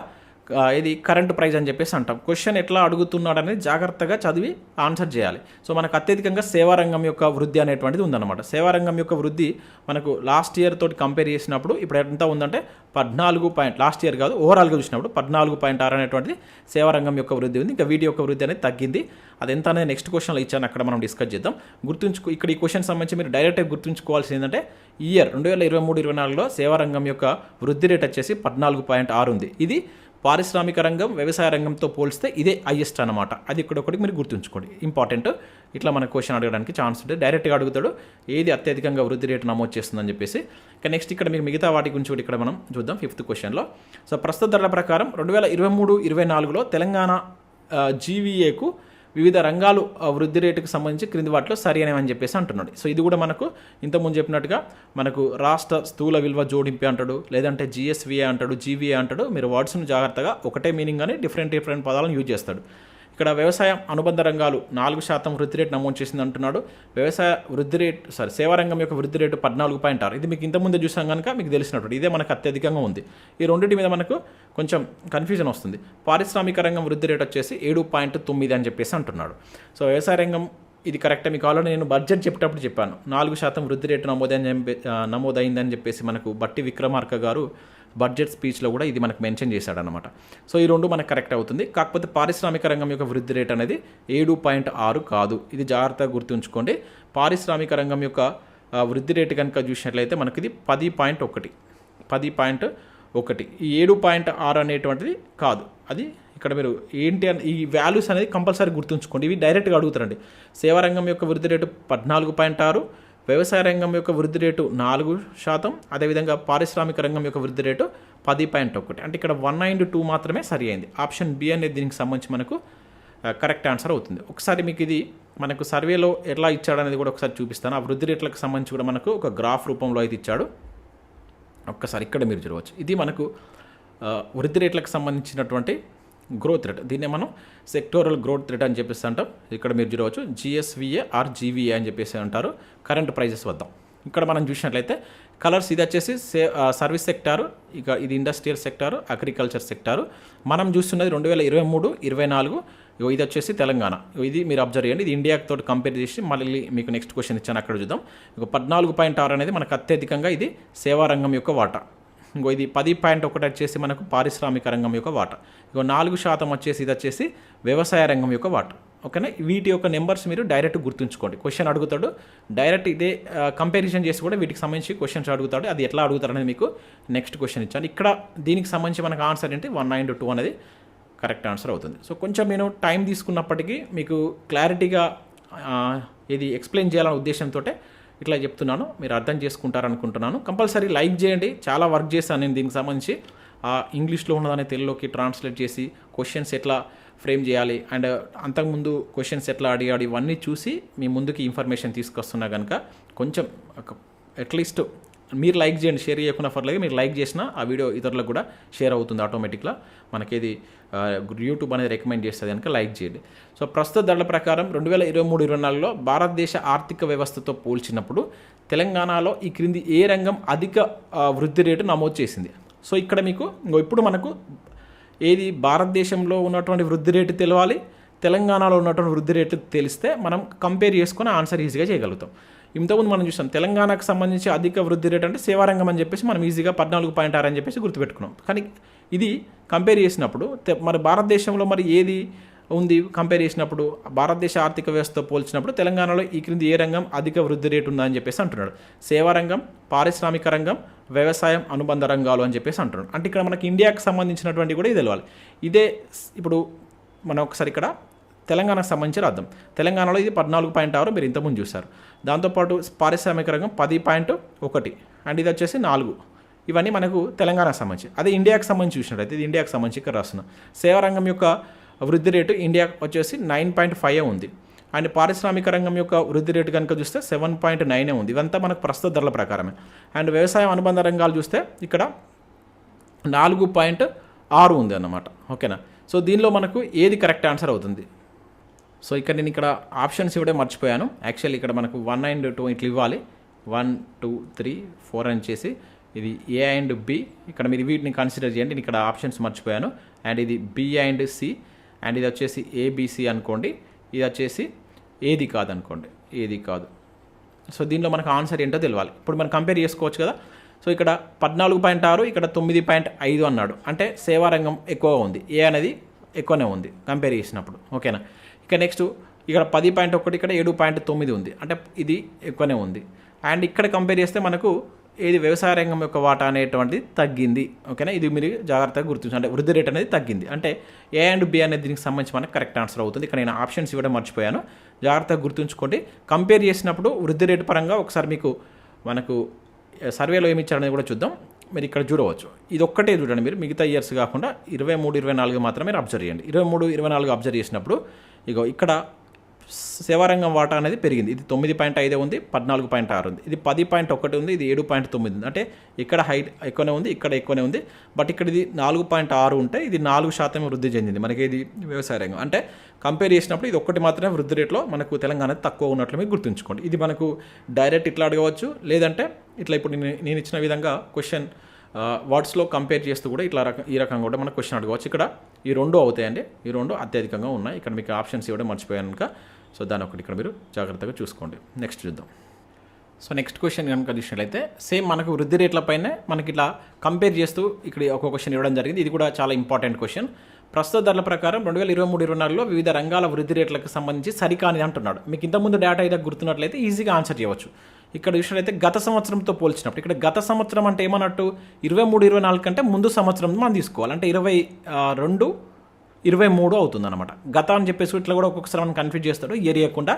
ఇది కరెంట్ ప్రైస్ అని చెప్పేసి అంటాం. క్వశ్చన్ ఎట్లా అడుగుతున్నాడు అనేది జాగ్రత్తగా చదివి ఆన్సర్ చేయాలి. సో మనకు అత్యధికంగా సేవారంగం యొక్క వృద్ధి అనేటువంటిది ఉందన్నమాట. సేవారంగం యొక్క వృద్ధి మనకు లాస్ట్ ఇయర్ తోటి కంపేర్ చేసినప్పుడు ఇప్పుడు ఎంత ఉందంటే 14 లాస్ట్ ఇయర్ కాదు, ఓవరాల్గా చూసినప్పుడు 14.6 అనేటువంటిది సేవారంగం యొక్క వృద్ధి ఉంది. ఇంకా వీటి యొక్క వృద్ధి అనేది తగ్గింది. అది ఎంత అనేది నెక్స్ట్ క్వశ్చన్లో ఇచ్చాను, అక్కడ మనం డిస్కస్ చేద్దాం. ఇక్కడ ఈ క్వశ్చన్ సంబంధించి మీరు డైరెక్ట్గా గుర్తుంచుకోవాల్సింది ఏంటంటే ఇయర్ 2023-24లో సేవారంగం యొక్క వృద్ధి రేట్ వచ్చేసి 14.6 ఉంది. ఇది పారిశ్రామిక రంగం, వ్యవసాయ రంగంతో పోలిస్తే ఇదే హైయెస్ట్ అనమాట. అది ఇక్కడ ఒకటి మీరు గుర్తుంచుకోండి, ఇంపార్టెంట్. ఇట్లా మన క్వశ్చన్ అడగడానికి ఛాన్స్ ఉంటుంది. డైరెక్ట్గా అడుగుతాడు ఏది అత్యధికంగా వృద్ధి రేటు నమోదు చేస్తుందని చెప్పేసి. ఇక నెక్స్ట్ ఇక్కడ మీకు మిగతా వాటి గురించి కూడా ఇక్కడ మనం చూద్దాం 5th క్వశ్చన్లో. సో ప్రస్తుత ధరల ప్రకారం 2023-24లో తెలంగాణ జీవీఏకు వివిధ రంగాలు వృద్ధి రేటుకు సంబంధించి క్రింది వాటిలో సరి అనేవని చెప్పేసి అంటున్నాడు. సో ఇది కూడా మనకు ఇంతకుముందు చెప్పినట్టుగా మనకు రాష్ట్ర స్థూల విలువ జోడింపు అంటాడు, లేదంటే జిఎస్విఏ అంటాడు, జీవీఏ అంటాడు. మీరు వర్డ్స్ను జాగ్రత్తగా ఒకటే మీనింగ్ అని డిఫరెంట్ పదాలను యూజ్ చేస్తాడు. ఇక్కడ వ్యవసాయ అనుబంధ రంగాలు 4% వృద్ధి రేటు నమోదు చేసింది అంటున్నాడు. వ్యవసాయ వృద్ధి రేటు సేవారంగం యొక్క వృద్ధి రేటు 14.6. ఇది మీకు ఇంతకుముందు చూసాం కనుక మీకు తెలిసినట్టు ఇదే మనకు అత్యధికంగా ఉంది. ఈ రెండింటి మీద మనకు కొంచెం కన్ఫ్యూజన్ వస్తుంది. పారిశ్రామిక రంగం వృద్ధి రేటు వచ్చేసి 7.9 అని చెప్పేసి అంటున్నాడు. సో వ్యవసాయ రంగం ఇది కరెక్టే. మీకు ఆల్రెడీ నేను బడ్జెట్ చెప్పేటప్పుడు చెప్పాను 4% వృద్ధి రేటు నమోదైందని చెప్పేసి మనకు బట్టి విక్రమార్క గారు బడ్జెట్ స్పీచ్లో కూడా ఇది మనకు మెన్షన్ చేశాడనమాట. సో ఈ రెండు మనకు కరెక్ట్ అవుతుంది. కాకపోతే పారిశ్రామిక రంగం యొక్క వృద్ధి రేట్ అనేది 7.6 కాదు. ఇది జాగ్రత్తగా గుర్తుంచుకోండి. పారిశ్రామిక రంగం యొక్క వృద్ధి రేటు కనుక చూసినట్లయితే మనకి ఇది 10.1. ఈ 7.6 అనేటువంటిది కాదు. అది ఇక్కడ మీరు ఏంటి అని ఈ వాల్యూస్ అనేది కంపల్సరీ గుర్తుంచుకోండి. ఇవి డైరెక్ట్గా అడుగుతారండి. సేవారంగం యొక్క వృద్ధి రేటు 14.6, వ్యవసాయ రంగం యొక్క వృద్ధి రేటు 4%, అదేవిధంగా పారిశ్రామిక రంగం యొక్క వృద్ధి రేటు 10.1. అంటే ఇక్కడ 1 and 2 మాత్రమే సరి అయింది. ఆప్షన్ బి అనేది దీనికి సంబంధించి మనకు కరెక్ట్ ఆన్సర్ అవుతుంది. ఒకసారి మీకు ఇది మనకు సర్వేలో ఎట్లా ఇచ్చాడనేది కూడా ఒకసారి చూపిస్తాను. ఆ వృద్ధి రేట్లకు సంబంధించి కూడా మనకు ఒక గ్రాఫ్ రూపంలో అయితే ఇచ్చాడు. ఒక్కసారి ఇక్కడ మీరు చూడవచ్చు. ఇది మనకు వృద్ధి రేట్లకు సంబంధించినటువంటి గ్రోత్ రేట్. దీన్నే మనం సెక్టోరల్ గ్రోత్ రేట్ అని చెప్పేసి అంటాం. ఇక్కడ మీరు చూడవచ్చు జిఎస్విఏ ఆర్ జీవీఏ అని చెప్పేసి అంటారు. కరెంట్ ప్రైజెస్ వద్దాం. ఇక్కడ మనం చూసినట్లయితే కలర్స్ ఇది వచ్చేసి సర్వీస్ సెక్టారు, ఇక ఇది ఇండస్ట్రియల్ సెక్టారు, అగ్రికల్చర్ సెక్టారు. మనం చూస్తున్నది 2023-24. ఇది వచ్చేసి తెలంగాణ. ఇది మీరు అబ్జర్వ్ చేయండి. ఇది ఇండియాతో కంపేర్ చేసి మళ్ళీ మీకు నెక్స్ట్ క్వశ్చన్ ఇచ్చాను, అక్కడ చూద్దాం. ఇక 14.6 అనేది మనకు అత్యధికంగా ఇది సేవారంగం యొక్క వాటా. ఇది 10.1 వచ్చేసి మనకు పారిశ్రామిక రంగం యొక్క వాటా. 4% వచ్చేసి ఇది వచ్చేసి వ్యవసాయ రంగం యొక్క వాటా. ఓకేనా. వీటి యొక్క నెంబర్స్ మీరు డైరెక్ట్ గుర్తుంచుకోండి. క్వశ్చన్ అడుగుతాడు డైరెక్ట్ ఇదే కంపారిజన్ చేసి కూడా వీటికి సంబంధించి క్వశ్చన్స్ అడుగుతాడు. అది ఎట్లా అడుగుతారు అనేది మీకు నెక్స్ట్ క్వశ్చన్ ఇచ్చాను. ఇక్కడ దీనికి సంబంధించి మనకు ఆన్సర్ ఏంటి 1 and 2 అనేది కరెక్ట్ ఆన్సర్ అవుతుంది. సో కొంచెం నేను టైం తీసుకున్నప్పటికీ మీకు క్లారిటీగా ఇది ఎక్స్ప్లెయిన్ చేయాలనే ఉద్దేశంతో ఇట్లా చెప్తున్నాను. మీరు అర్థం చేసుకుంటారనుకుంటున్నాను. కంపల్సరీ లైక్ చేయండి. చాలా వర్క్ చేశాను నేను దీనికి సంబంధించి. ఇంగ్లీష్లో ఉన్నదాన్ని తెలుగులోకి ట్రాన్స్లేట్ చేసి క్వశ్చన్స్ ఎట్లా ఫ్రేమ్ చేయాలి అండ్ అంతకుముందు క్వశ్చన్స్ ఎట్లా అడిగాడు ఇవన్నీ చూసి మీ ముందుకి ఇన్ఫర్మేషన్ తీసుకొస్తున్నా కనుక కొంచెం అట్లీస్ట్ మీరు లైక్ చేయండి. షేర్ చేయకుండా పర్లేదు, మీరు లైక్ చేసినా ఆ వీడియో ఇతరులకు కూడా షేర్ అవుతుంది ఆటోమేటిక్గా. మనకేది యూట్యూబ్ అనేది రికమెండ్ చేస్తుంది కనుక లైక్ చేయండి. సో ప్రస్తుత ధరల ప్రకారం 2023-24లో భారతదేశ ఆర్థిక వ్యవస్థతో పోల్చినప్పుడు తెలంగాణలో ఈ క్రింది ఏ రంగం అధిక వృద్ధి రేటు నమోదు చేసింది? సో ఇక్కడ మీకు ఇప్పుడు మనకు ఏది భారతదేశంలో ఉన్నటువంటి వృద్ధి రేటు తెలవాలి, తెలంగాణలో ఉన్నటువంటి వృద్ధి రేటు తెలిస్తే మనం కంపేర్ చేసుకొని ఆన్సర్ ఈజీగా చేయగలుగుతాం. ఇంతకుముందు మనం చూసాం తెలంగాణకు సంబంధించి అధిక వృద్ధి రేట్ అంటే సేవారంగం అని చెప్పేసి మనం ఈజీగా 14.6 అని చెప్పేసి గుర్తుపెట్టుకున్నాం. కానీ ఇది కంపేర్ చేసినప్పుడు మరి భారతదేశంలో మరి ఏది ఉంది కంపేర్ చేసినప్పుడు భారతదేశ ఆర్థిక వ్యవస్థతో పోల్చినప్పుడు తెలంగాణలో ఈ క్రింది ఏ రంగం అధిక వృద్ధి రేటు ఉందని చెప్పేసి అంటున్నాడు. సేవారంగం, పారిశ్రామిక రంగం, వ్యవసాయం అనుబంధ రంగాలు అని చెప్పేసి అంటున్నాడు. అంటే ఇక్కడ మనకి ఇండియాకి సంబంధించినటువంటి కూడా ఇది తెలవాలి. ఇదే ఇప్పుడు మనం ఒకసారి ఇక్కడ తెలంగాణకు సంబంధించి రాద్దాం. తెలంగాణలో ఇది 14.6 మీరు ఇంతకుముందు చూశారు. దాంతోపాటు పారిశ్రామిక రంగం 10.1 అండ్ ఇది వచ్చేసి 4. ఇవన్నీ మనకు తెలంగాణకు సంబంధించి. అదే ఇండియాకి సంబంధించి చూసినట్టయితే ఇది ఇండియాకి సంబంధించి ఇక్కడ రాస్తున్నాం. సేవా రంగం యొక్క వృద్ధి రేటు ఇండియా వచ్చేసి 9.5 ఉంది. అండ్ పారిశ్రామిక రంగం యొక్క వృద్ధి రేటు కనుక చూస్తే 7.9 ఉంది. ఇవంతా మనకు ప్రస్తుత ధరల ప్రకారమే. అండ్ వ్యవసాయం అనుబంధ రంగాలు చూస్తే ఇక్కడ 4.6 ఉంది అన్నమాట. ఓకేనా. సో దీనిలో మనకు ఏది కరెక్ట్ ఆన్సర్ అవుతుంది? సో ఇక్కడ నేను ఇక్కడ ఆప్షన్స్ ఇవ్వడం మర్చిపోయాను. యాక్చువల్లీ ఇక్కడ మనకు 1 and 2 ఇట్లా ఇవ్వాలి. 1, 2, 3, 4 అని చేసి ఇది ఏ అండ్ బి. ఇక్కడ మీరు వీటిని కన్సిడర్ చేయండి. నేను ఇక్కడ ఆప్షన్స్ మర్చిపోయాను. అండ్ ఇది బి అండ్ సి అండ్ ఇది వచ్చేసి ఏబిసి అనుకోండి. ఇది వచ్చేసి ఏది కాదు అనుకోండి, ఏది కాదు. సో దీనిలో మనకు ఆన్సర్ ఏంటో తెలియాలి. ఇప్పుడు మనం కంపేర్ చేసుకోవచ్చు కదా. సో ఇక్కడ 14.6 ఇక్కడ 9.5 అన్నాడు. అంటే సేవా రంగం ఎక్కువగా ఉంది, ఏ అనేది ఎక్కువనే ఉంది కంపేర్ చేసినప్పుడు. ఓకేనా. ఇక నెక్స్ట్ ఇక్కడ 10.1 ఇక్కడ 7.9 ఉంది, అంటే ఇది ఎక్కువనే ఉంది. అండ్ ఇక్కడ కంపేర్ చేస్తే మనకు ఏది వ్యవసాయ రంగం యొక్క వాటా అనేటువంటిది తగ్గింది. ఓకేనా. ఇది మీరు జాగ్రత్తగా గుర్తుంచండి. అంటే వృద్ధి రేట్ అనేది తగ్గింది. అంటే ఏ అండ్ బి అనేది దీనికి సంబంధించి మనకు కరెక్ట్ ఆన్సర్ అవుతుంది. ఇక్కడ నేను ఆప్షన్స్ ఇవ్వడం మర్చిపోయాను, జాగ్రత్తగా గుర్తుంచుకోండి. కంపేర్ చేసినప్పుడు వృద్ధి రేటు పరంగా ఒకసారి మీకు మనకు సర్వేలో ఏమి ఇచ్చారనేది కూడా చూద్దాం. మీరు ఇక్కడ చూడవచ్చు. ఇది ఒక్కటే చూడండి మీరు, మిగతా ఇయర్స్ కాకుండా 23, 24 మాత్రమే మీరు అబ్జర్వ్ చేయండి. 23, 24 అబ్జర్వ్ చేసినప్పుడు ఇగో ఇక్కడ సేవారంగం వాటా అనేది పెరిగింది. ఇది 9.5 ఉంది, 14.6 ఉంది. ఇది 10.1 ఉంది, ఇది 7.9 ఉంది. అంటే ఇక్కడ హైట్ ఎక్కువనే ఉంది, ఇక్కడ ఎక్కువనే ఉంది. బట్ ఇక్కడ ఇది 4.6 ఉంటే ఇది 4% వృద్ధి చెందింది మనకి ఇది వ్యవసాయ రంగం. అంటే కంపేర్ చేసినప్పుడు ఇది ఒక్కటి మాత్రమే వృద్ధి రేట్లో మనకు తెలంగాణ తక్కువ ఉన్నట్లు మీరు గుర్తుంచుకోండి. ఇది మనకు డైరెక్ట్ ఇట్లా అడగవచ్చు, లేదంటే ఇట్లా ఇప్పుడు నేను ఇచ్చిన విధంగా క్వశ్చన్ వర్డ్స్లో కంపేర్ చేస్తూ కూడా ఇట్లా ఈ రకంగా కూడా మనకు క్వశ్చన్ అడగవచ్చు. ఇక్కడ ఈ రెండు అవుతాయండి, ఈ రెండు అత్యధికంగా ఉన్నాయి. ఇక్కడ మీకు ఆప్షన్స్ ఇవ్వడం మర్చిపోయాను కనుక సో దాని ఒకటి ఇక్కడ మీరు జాగ్రత్తగా చూసుకోండి. నెక్స్ట్ చూద్దాం. సో నెక్స్ట్ క్వశ్చన్ కనుక చూసినట్లయితే సేమ్ మనకు వృద్ధి రేట్లపైనే మనకి ఇట్లా కంపేర్ చేస్తూ ఇక్కడ ఒక క్వశ్చన్ ఇవ్వడం జరిగింది. ఇది కూడా చాలా ఇంపార్టెంట్ క్వశ్చన్. ప్రస్తుత ధరల ప్రకారం 2023-24లో వివిధ రంగాల వృద్ధి రేట్లకు సంబంధించి సరికానిది అంటున్నాడు. మీకు ఇంతకుముందు డేటా అయితే గుర్తున్నట్లయితే ఈజీగా ఆన్సర్ చేయవచ్చు. ఇక్కడ చూసినట్లయితే గత సంవత్సరంతో పోల్చినప్పుడు ఇక్కడ గత సంవత్సరం అంటే ఏమన్నట్టు 23-24 కంటే ముందు సంవత్సరం మనం తీసుకోవాలి. అంటే 22, 23 అవుతుంది అనమాట. గత అని చెప్పేసి ఇట్లా కూడా ఒక్కొక్కసారి మనం కన్ఫ్యూజ్ చేస్తాడు. ఇయర్ ఇవ్వకుండా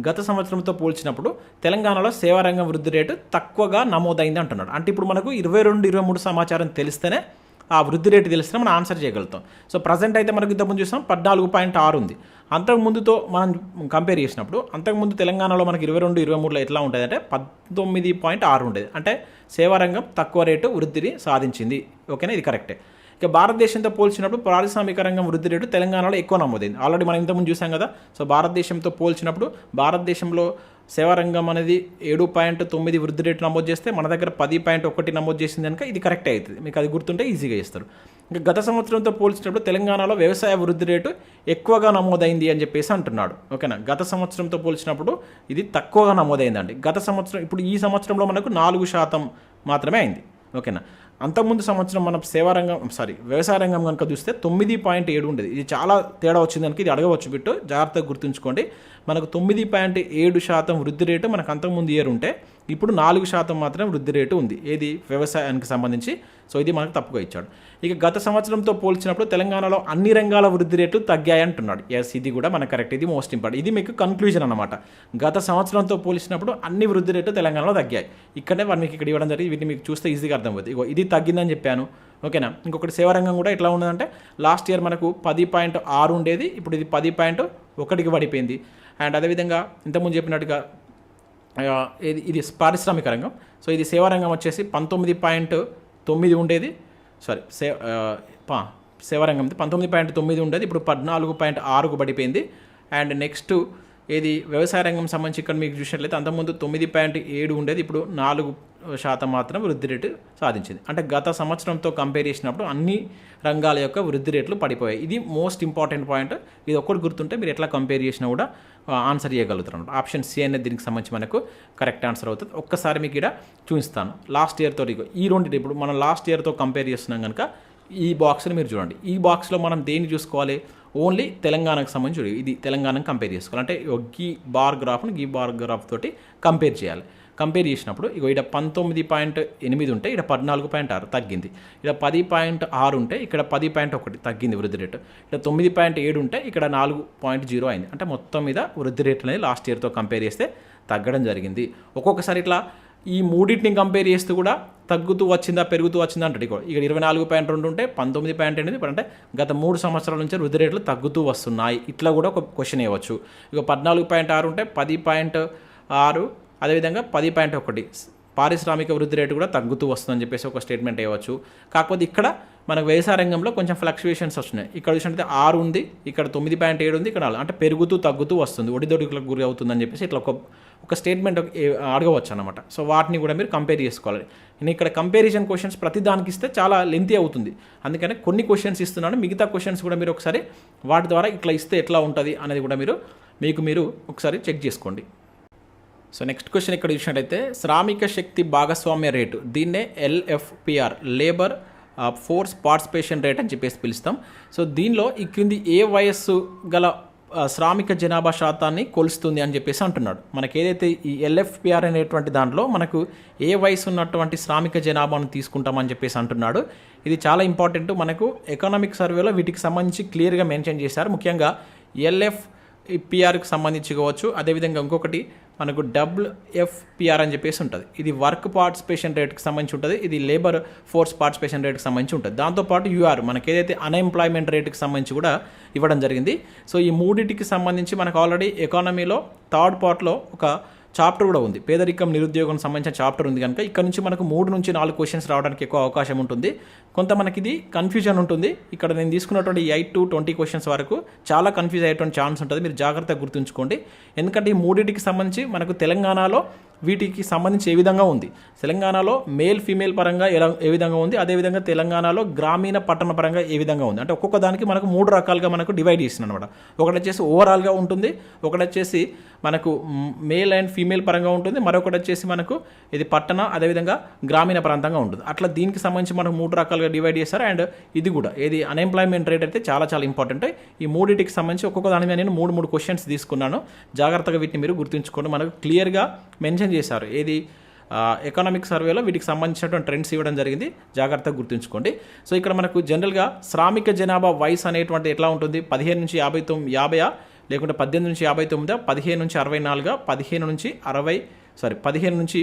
గత సంవత్సరంతో పోల్చినప్పుడు తెలంగాణలో సేవారంగం వృద్ధి రేటు తక్కువగా నమోదైంది అంటున్నాడు. అంటే ఇప్పుడు మనకు 22, 23 సమాచారం తెలిస్తేనే ఆ వృద్ధి రేటు తెలిస్తేనే మనం ఆన్సర్ చేయగలుగుతాం. సో ప్రజెంట్ అయితే మనకు ఇంతకుముందు చూసాం 14.6 ఉంది. అంతకుముందుతో మనం కంపేర్ చేసినప్పుడు అంతకుముందు తెలంగాణలో మనకి 22, 23లో ఎట్లా ఉంటుంది అంటే 19.6 ఉండేది. అంటే సేవారంగం తక్కువ రేటు వృద్ధిని సాధించింది. ఓకేనా, ఇది కరెక్టే. ఇక భారతదేశంతో పోల్చినప్పుడు పారిశ్రామిక రంగం వృద్ధి రేటు తెలంగాణలో ఎక్కువ నమోదైంది. ఆల్రెడీ మనం ఇంతకుముందు చూసాం కదా. సో భారతదేశంతో పోల్చినప్పుడు భారతదేశంలో సేవారంగం అనేది 7.9 వృద్ధి రేటు నమోదు చేస్తే మన దగ్గర 10.1 నమోదు చేసింది కనుక ఇది కరెక్టే అవుతుంది. మీకు అది గుర్తుంటే ఈజీగా చేస్తారు. ఇంకా గత సంవత్సరంతో పోల్చినప్పుడు తెలంగాణలో వ్యవసాయ వృద్ధి రేటు ఎక్కువగా నమోదైంది అని చెప్పేసి అంటున్నాడు. ఓకేనా, గత సంవత్సరంతో పోల్చినప్పుడు ఇది తక్కువగా నమోదైందండి. గత సంవత్సరం ఇప్పుడు ఈ సంవత్సరంలో మనకు 4% మాత్రమే అయింది. ఓకేనా, అంతకుముందు సంవత్సరం మనం వ్యవసాయ రంగం కనుక చూస్తే 9.7 ఉండేది. ఇది చాలా తేడా వచ్చింది కనుక ఇది అడగవచ్చు బిట్టు, జాగ్రత్తగా గుర్తుంచుకోండి. మనకు 9.7% వృద్ధి రేటు మనకు అంతకుముందు ఇయర్ ఉంటే ఇప్పుడు 4% మాత్రమే వృద్ధి రేటు ఉంది ఏది వ్యవసాయానికి సంబంధించి. సో ఇది మనకు తప్పుగా ఇచ్చాడు. ఇక గత సంవత్సరంతో పోల్చినప్పుడు తెలంగాణలో అన్ని రంగాల వృద్ధి రేట్లు తగ్గాయి అంటున్నాడు. ఎస్, ఇది కూడా మనకు కరెక్ట్. ఇది మోస్ట్ ఇంపార్టెంట్. ఇది మీకు కన్క్లూజన్ అనమాట. గత సంవత్సరంతో పోల్చినప్పుడు అన్ని వృద్ధి రేట్లు తెలంగాణలో తగ్గాయి. ఇక్కడనే మీకు ఇక్కడ ఇవ్వడం జరిగింది. వీటిని మీకు చూస్తే ఈజీగా అర్థమవుతుంది. ఇగో ఇది తగ్గిందని చెప్పాను. ఓకేనా, ఇంకొకటి సేవారంగం కూడా ఎట్లా ఉన్నదంటే లాస్ట్ ఇయర్ మనకు 10.6 ఉండేది, ఇప్పుడు ఇది 10.1కి పడిపోయింది. అండ్ అదేవిధంగా ఇంతకుముందు చెప్పినట్టుగా ఇది పారిశ్రామిక రంగం. సో ఇది సేవారంగం వచ్చేసి 19.9 ఉండేది. సేవారంగం 19.9 ఉండేది, ఇప్పుడు 14.6కు పడిపోయింది. అండ్ నెక్స్ట్ ఇది వ్యవసాయ రంగం సంబంధించి ఇక్కడ మీకు చూసినట్లయితే అంతకుముందు 9.7 ఉండేది, ఇప్పుడు 4% మాత్రం వృద్ధి రేటు సాధించింది. అంటే గత సంవత్సరంతో కంపేర్ చేసినప్పుడు అన్ని రంగాల యొక్క వృద్ధి రేట్లు పడిపోయాయి. ఇది మోస్ట్ ఇంపార్టెంట్ పాయింట్. ఇది ఒక్కటి గుర్తుంటే మీరు ఎట్లా కంపేర్ చేసినా కూడా ఆన్సర్ చేయగలుగుతారు అనమాట. ఆప్షన్ సి అనేది దీనికి సంబంధించి మనకు కరెక్ట్ ఆన్సర్ అవుతుంది. ఒక్కసారి మీకు ఇక్కడ చూపిస్తాను. లాస్ట్ ఇయర్తో ఈ రెండు ఇప్పుడు మనం లాస్ట్ ఇయర్తో కంపేర్ చేస్తున్నాం కనుక ఈ బాక్స్ని మీరు చూడండి. ఈ బాక్స్లో మనం దేన్ని చూసుకోవాలి? ఓన్లీ తెలంగాణకు సంబంధించి ఇది తెలంగాణకు కంపేర్ చేసుకోవాలి. అంటే గీ బార్ గ్రాఫ్ని గీ బార్ గ్రాఫ్ తోటి కంపేర్ చేయాలి. కంపేర్ చేసినప్పుడు ఇగో ఇక్కడ 19.8 ఉంటే ఇక్కడ 14.6 తగ్గింది, ఇక్కడ 10.6 ఉంటే ఇక్కడ 10.1 తగ్గింది వృద్ధి రేటు, ఇక్కడ 9.7 ఉంటే ఇక్కడ 4.0 అయింది. అంటే మొత్తం మీద వృద్ధి రేట్ అనేది లాస్ట్ ఇయర్తో కంపేర్ చేస్తే తగ్గడం జరిగింది. ఒక్కొక్కసారి ఇట్లా ఈ మూడింటిని కంపేర్ చేస్తూ కూడా తగ్గుతూ వచ్చిందా పెరుగుతూ వచ్చిందా అంటే ఇక్కడ 24.2 ఉంటే 19.8 అంటే గత 3 సంవత్సరాల నుంచి వృద్ధి రేట్లు తగ్గుతూ వస్తున్నాయి. ఇట్లా కూడా ఒక క్వశ్చన్ ఇవ్వచ్చు. ఇక 14.6 ఉంటే 10.6, అదేవిధంగా 10.1 పారిశ్రామిక వృద్ధి రేటు కూడా తగ్గుతూ వస్తుందని చెప్పేసి ఒక స్టేట్మెంట్ ఇవ్వచ్చు. కాకపోతే ఇక్కడ మనకు వ్యవసాయ రంగంలో కొంచెం ఫ్లక్చువేషన్స్ వస్తున్నాయి. ఇక్కడ చూసినట్లయితే 6 ఉంది, ఇక్కడ 9.7 ఉంది, ఇక్కడ 4 అంటే పెరుగుతూ తగ్గుతూ వస్తుంది, ఒడిదొడుకులకు గురి అవుతుందని చెప్పేసి ఇట్లా ఒక స్టేట్మెంట్ అడగవచ్చు అనమాట. సో వాటిని కూడా మీరు కంపేర్ చేసుకోవాలి. నేను ఇక్కడ కంపారిజన్ క్వశ్చన్స్ ప్రతి దానికి ఇస్తే చాలా లెంతీ అవుతుంది, అందుకని కొన్ని క్వశ్చన్స్ ఇస్తున్నాను. మిగతా క్వశ్చన్స్ కూడా మీరు ఒకసారి వాటి ద్వారా ఇట్లా ఇస్తే ఎట్లా ఉంటుంది అనేది కూడా మీరు ఒకసారి చెక్ చేసుకోండి. సో నెక్స్ట్ క్వశ్చన్ ఇక్కడ చూసినట్టయితే శ్రామిక శక్తి భాగస్వామ్య రేటు, దీన్నే LFPR labour force participation rate అని చెప్పేసి పిలుస్తాం. సో దీనిలో ఈ క్రింది ఏ వయస్సు గల శ్రామిక జనాభా శాతాన్ని కొలుస్తుంది అని చెప్పేసి అంటున్నాడు. మనకి ఏదైతే ఈ LFPR అనేటువంటి దాంట్లో మనకు ఏ వయసు ఉన్నటువంటి శ్రామిక జనాభాను తీసుకుంటామని చెప్పేసి అంటున్నాడు. ఇది చాలా ఇంపార్టెంట్. మనకు ఎకనామిక్ సర్వేలో వీటికి సంబంధించి క్లియర్గా మెన్షన్ చేశారు. ముఖ్యంగా LFPRకి సంబంధించి కావచ్చు, అదేవిధంగా ఇంకొకటి మనకు WFPR అని చెప్పేసి ఉంటుంది. ఇది వర్క్ పార్టిసిపేషన్ రేట్కి సంబంధించి ఉంటుంది, ఇది లేబర్ ఫోర్స్ పార్టిసిపేషన్ రేట్కి సంబంధించి ఉంటుంది. దాంతోపాటు UR మనకి ఏదైతే అన్ఎంప్లాయ్మెంట్ రేట్కి సంబంధించి కూడా ఇవ్వడం జరిగింది. సో ఈ మూడింటికి సంబంధించి మనకు ఆల్రెడీ ఎకానమీలో థర్డ్ పార్ట్లో ఒక చాప్టర్ కూడా ఉంది, పేదరికం నిరుద్యోగం సంబంధించిన చాప్టర్ ఉంది. కనుక ఇక్కడ నుంచి మనకు 3 నుంచి 4 క్వశ్చన్స్ రావడానికి ఎక్కువ అవకాశం ఉంటుంది. కొంత మనకి ఇది కన్ఫ్యూజన్ ఉంటుంది. ఇక్కడ నేను తీసుకున్నటువంటి 8 to 20 క్వశ్చన్స్ వరకు చాలా కన్ఫ్యూజ్ అయ్యేటువంటి ఛాన్స్ ఉంటుంది. మీరు జాగ్రత్తగా గుర్తుంచుకోండి. ఎందుకంటే ఈ మూడింటికి సంబంధించి మనకు తెలంగాణలో వీటికి సంబంధించి ఏ విధంగా ఉంది, తెలంగాణలో మేల్ ఫీమేల్ పరంగా ఏ విధంగా ఉంది, అదేవిధంగా తెలంగాణలో గ్రామీణ పట్టణ పరంగా ఏ విధంగా ఉంది. అంటే ఒక్కొక్క దానికి మనకు 3 రకాలుగా మనకు డివైడ్ చేసిన అనమాట. ఒకటి వచ్చేసి ఓవరాల్గా ఉంటుంది, ఒకటి వచ్చేసి మనకు మేల్ అండ్ ఫీమేల్ పరంగా ఉంటుంది, మరొకటి వచ్చేసి మనకు ఇది పట్టణ అదేవిధంగా గ్రామీణ ప్రాంతంగా ఉంటుంది. అట్లా దీనికి సంబంధించి మనకు 3 రకాలుగా డివైడ్ చేస్తారు. అండ్ ఇది కూడా ఏది అన్ఎంప్లాయ్మెంట్ రేట్ అయితే చాలా చాలా ఇంపార్టెంట్. ఈ మూడింటికి సంబంధించి ఒక్కొక్క దాని మీద నేను 3 క్వశ్చన్స్ తీసుకున్నాను. జాగ్రత్తగా వీటిని మీరు గుర్తుంచుకోండి. మనకు క్లియర్గా మెన్షన్ చేశారు ఏది ఎకనామిక్ సర్వేలో వీటికి సంబంధించినటువంటి ట్రెండ్స్ ఇవ్వడం జరిగింది. జాగ్రత్తగా గుర్తుంచుకోండి. సో ఇక్కడ మనకు జనరల్గా శ్రామిక జనాభా వయసు అనేటువంటి ఎట్లా ఉంటుంది, 15 నుంచి 50 లేకుంటే 18 నుంచి 59, 15 నుంచి 64, 15 నుంచి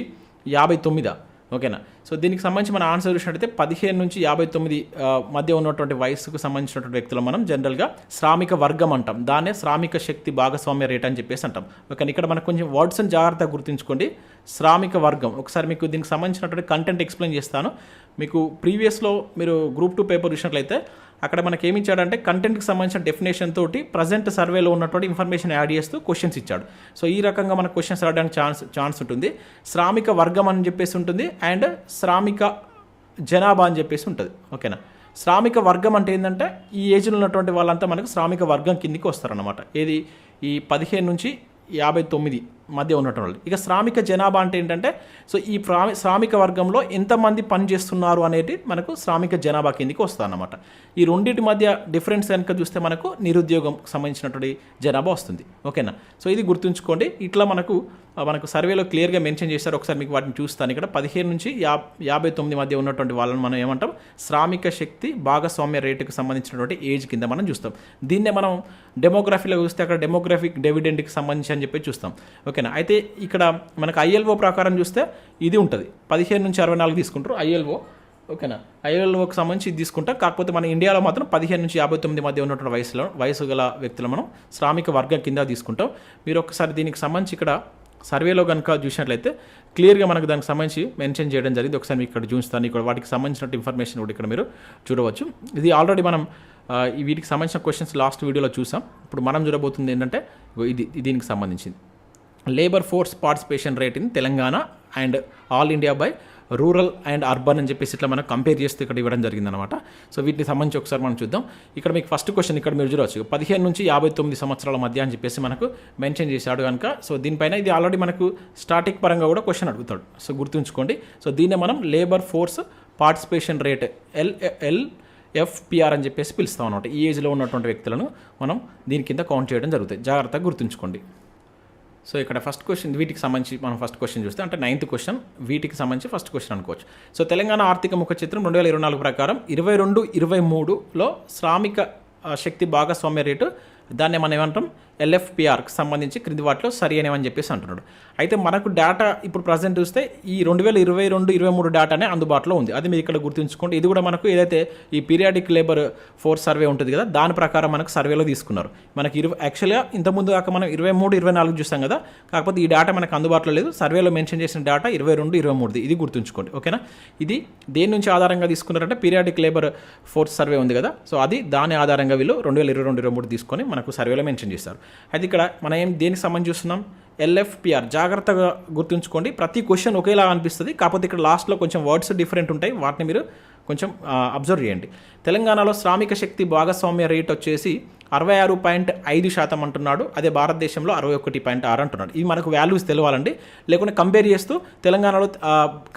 59. ఓకేనా. సో దీనికి సంబంధించి మన ఆన్సర్ చూసినట్టయితే 15 నుంచి 59 మధ్య ఉన్నటువంటి వయసుకు సంబంధించినటువంటి వ్యక్తులు మనం జనరల్గా శ్రామిక వర్గం అంటాం. దాన్నే శ్రామిక శక్తి భాగస్వామ్య రేట్ అని చెప్పేసి అంటాం. ఓకే, ఇక్కడ మనకు కొంచెం వర్డ్స్ని జాగ్రత్తగా గుర్తుంచుకోండి. శ్రామిక వర్గం ఒకసారి మీకు దీనికి సంబంధించినటువంటి కంటెంట్ ఎక్స్ప్లెయిన్ చేస్తాను. మీకు ప్రీవియస్లో మీరు గ్రూప్ 2 పేపర్ చూసినట్లయితే అక్కడ మనకి ఏమి ఇచ్చాడంటే కంటెంట్కి సంబంధించిన డెఫినేషన్ తోటి ప్రజెంట్ సర్వేలో ఉన్నటువంటి ఇన్ఫర్మేషన్ యాడ్ చేస్తూ క్వశ్చన్స్ ఇచ్చాడు. సో ఈ రకంగా మనకు క్వశ్చన్స్ రావడానికి ఛాన్స్ ఉంటుంది. శ్రామిక వర్గం అని చెప్పేసి ఉంటుంది అండ్ శ్రామిక జనాభా అని చెప్పేసి ఉంటుంది. ఓకేనా. శ్రామిక వర్గం అంటే ఏంటంటే ఈ ఏజ్లో ఉన్నటువంటి వాళ్ళంతా మనకు శ్రామిక వర్గం కిందికి వస్తారన్నమాట. ఏది ఈ 15 నుంచి 59 మధ్య ఉన్నటువంటి వాళ్ళు. ఇక శ్రామిక జనాభా అంటే ఏంటంటే సో ఈ శ్రామిక వర్గంలో ఎంతమంది పని చేస్తున్నారు అనేది మనకు శ్రామిక జనాభా కిందికి వస్తుంది అన్నమాట. ఈ రెండింటి మధ్య డిఫరెన్స్ కనుక చూస్తే మనకు నిరుద్యోగం సంబంధించినటువంటి జనాభా వస్తుంది. ఓకేనా. సో ఇది గుర్తుంచుకోండి. ఇట్లా మనకు సర్వేలో క్లియర్గా మెన్షన్ చేశారు. ఒకసారి మీకు వాటిని చూస్తాను. ఇక్కడ 15 నుంచి 59 మధ్య ఉన్నటువంటి వాళ్ళని మనం ఏమంటాం, శ్రామిక శక్తి భాగస్వామ్య రేటుకు సంబంధించినటువంటి ఏజ్ కింద మనం చూస్తాం. దీన్నే మనం డెమోగ్రఫీలో చూస్తే అక్కడ డెమోగ్రఫిక్ డివిడెండ్కి సంబంధించి అని చెప్పి చూస్తాం. ఓకేనా. అయితే ఇక్కడ మనకు ILO ప్రకారం చూస్తే ఇది ఉంటుంది, 15 నుంచి 64 తీసుకుంటారు ILO. ఓకేనా. ILOకి సంబంధించి ఇది తీసుకుంటాం. కాకపోతే మన ఇండియాలో మాత్రం 15 నుంచి 59 మధ్య ఉన్నటువంటి వయసు గల వ్యక్తులు మనం శ్రామిక వర్గం కింద తీసుకుంటాం. మీరు ఒకసారి దీనికి సంబంధించి ఇక్కడ సర్వేలో కనుక చూసినట్లయితే క్లియర్గా మనకు దానికి సంబంధించి మెన్షన్ చేయడం జరిగింది. ఒకసారి మీకు ఇక్కడ చూస్తాను. ఇక్కడ వాటికి సంబంధించిన ఇన్ఫర్మేషన్ కూడా ఇక్కడ మీరు చూడవచ్చు. ఇది ఆల్రెడీ మనం వీటికి సంబంధించిన క్వశ్చన్స్ లాస్ట్ వీడియోలో చూసాం. ఇప్పుడు మనం చూడబోతుంది ఏంటంటే దీనికి సంబంధించింది labour force participation rate in Telangana and all India by rural and urban అని చెప్పేసి ఇట్లా మనం కంపేర్ చేస్తే ఇక్కడ ఇవ్వడం జరిగిందనమాట. సో వీటికి సంబంధించి ఒకసారి మనం చూద్దాం. ఇక్కడ మీకు ఫస్ట్ క్వశ్చన్ ఇక్కడ మీరు చూడవచ్చు, 15 నుంచి 59 సంవత్సరాల మధ్య అని చెప్పేసి మనకు మెన్షన్ చేశాడు కనుక సో దీనిపైన ఇది ఆల్రెడీ మనకు స్టాటిక్ పరంగా కూడా క్వశ్చన్ అడుగుతాడు. సో గుర్తుంచుకోండి. సో దీన్నే మనం labour force participation rate LFPR అని చెప్పేసి పిలుస్తాం అనమాట. ఈ ఏజ్లో ఉన్నటువంటి వ్యక్తులను మనం దీని కింద కౌంట్ చేయడం జరుగుతుంది. జాగ్రత్తగా గుర్తుంచుకోండి. సో ఇక్కడ ఫస్ట్ క్వశ్చన్ వీటికి సంబంధించి మనం ఫస్ట్ క్వశ్చన్ చూస్తే అంటే 9th క్వశ్చన్ వీటికి సంబంధించి ఫస్ట్ క్వశ్చన్ అనుకోవచ్చు. సో తెలంగాణ ఆర్థిక ముఖ చిత్రం 2024 ప్రకారం 22-23లో శ్రామిక శక్తి భాగస్వామ్య రేటు దాన్ని మనం ఏమంటాం ఎల్ఎఫ్పిఆర్కి సంబంధించి క్రింది వాటిలో సరి అనేవని చెప్పేసి అంటున్నాడు. అయితే మనకు డేటా ఇప్పుడు ప్రజెంట్ చూస్తే ఈ 2022-23 డేటానే అందుబాటులో ఉంది. అది మీరు ఇక్కడ గుర్తుంచుకోండి. ఇది కూడా మనకు ఏదైతే ఈ పీరియాడిక్ లేబర్ ఫోర్స్ సర్వే ఉంటుంది కదా దాని ప్రకారం మనకు సర్వేలో తీసుకున్నారు. మనకి యాక్చువల్గా ఇంతకుముందు దాకా మనం 23-24 చూస్తాం కదా, కాకపోతే ఈ డేటా మనకు అందుబాటులో లేదు. సర్వేలో మెన్షన్ చేసిన డేటా 22-23 ఇది గుర్తుంచుకోండి. ఓకేనా, ఇది దేని నుంచి ఆధారంగా తీసుకున్నారంటే పీరియాడిక్ లేబర్ ఫోర్స్ సర్వే ఉంది కదా, సో అది దాని ఆధారంగా వీళ్ళు 2022-23 తీసుకొని మనకు సర్వేలో మెన్షన్ చేస్తారు. అయితే ఇక్కడ మనం దేనికి సంబంధించి చూస్తున్నాం ఎల్ఎఫ్పిఆర్. జాగ్రత్తగా గుర్తుంచుకోండి, ప్రతి క్వశ్చన్ ఒకేలా అనిపిస్తుంది, కాకపోతే ఇక్కడ లాస్ట్లో కొంచెం వర్డ్స్ డిఫరెంట్ ఉంటాయి, వాటిని మీరు కొంచెం అబ్జర్వ్ చేయండి. తెలంగాణలో శ్రామిక శక్తి భాగస్వామ్య రేట్ వచ్చేసి 66.5% అంటున్నాడు. అదే భారతదేశంలో 61.6 అంటున్నాడు. ఇవి మనకు వాల్యూస్ తెలవాలండి, లేకుంటే కంపేర్ చేస్తూ తెలంగాణలో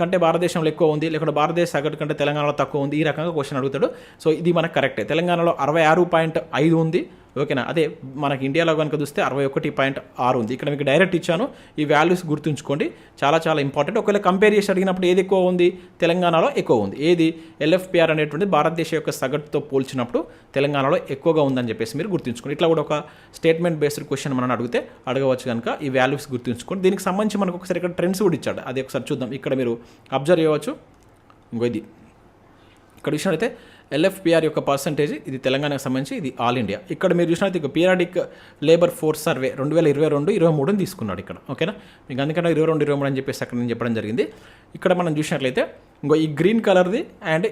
కంటే భారతదేశంలో ఎక్కువ ఉంది, లేకుంటే భారతదేశ సగటు కంటే తెలంగాణలో తక్కువ ఉంది, ఈ రకంగా క్వశ్చన్ అడుగుతాడు. సో ఇది మనకు కరెక్టే. తెలంగాణలో 66.5 ఉంది. ఓకేనా, అదే మనకి ఇండియాలో కనుక చూస్తే 61.6 ఉంది. ఇక్కడ మీకు డైరెక్ట్ ఇచ్చాను, ఈ వాల్యూస్ గుర్తుంచుకోండి, చాలా చాలా ఇంపార్టెంట్. ఒకవేళ కంపేర్ చేసి అడిగినప్పుడు ఏది ఎక్కువ ఉంది, తెలంగాణలో ఎక్కువ ఉంది. ఏది ఎల్ఎఫ్పిఆర్ అనేటువంటిది భారతదేశం యొక్క సగటుతో పోల్చినప్పుడు తెలంగాణలో ఎక్కువగా ఉందని చెప్పేసి మీరు గుర్తుంచుకోండి. ఇట్లా కూడా ఒక స్టేట్మెంట్ బేస్డ్ క్వశ్చన్ మనం అడగవచ్చు కనుక ఈ వాల్యూస్ గుర్తుంచుకోండి. దీనికి సంబంధించి మనకు ఒకసారి ఇక్కడ ట్రెండ్స్ కూడా ఇచ్చాడు, అది ఒకసారి చూద్దాం. ఇక్కడ మీరు అబ్జర్వ్ చేయవచ్చు. ఇంకో ఇది ఇక్కడ విషయం అయితే ఎల్ఎఫ్పిఆర్ యొక్క పర్సంటేజ్ ఇది తెలంగాణకు సంబంధించి, ఇది ఆల్ ఇండియా. ఇక్కడ మీరు చూసినట్టు ఇక పీరియాడిక్ లేబర్ ఫోర్స్ సర్వే 2022-23 తీసుకున్నాడు ఇక్కడ. ఓకేనా, మీకు అందుకని 22-23 అని చెప్పేసి అక్కడ నేను చెప్పడం జరిగింది. ఇక్కడ మనం చూసినట్లయితే ఇంకో ఈ గ్రీన్ కలర్ది అండ్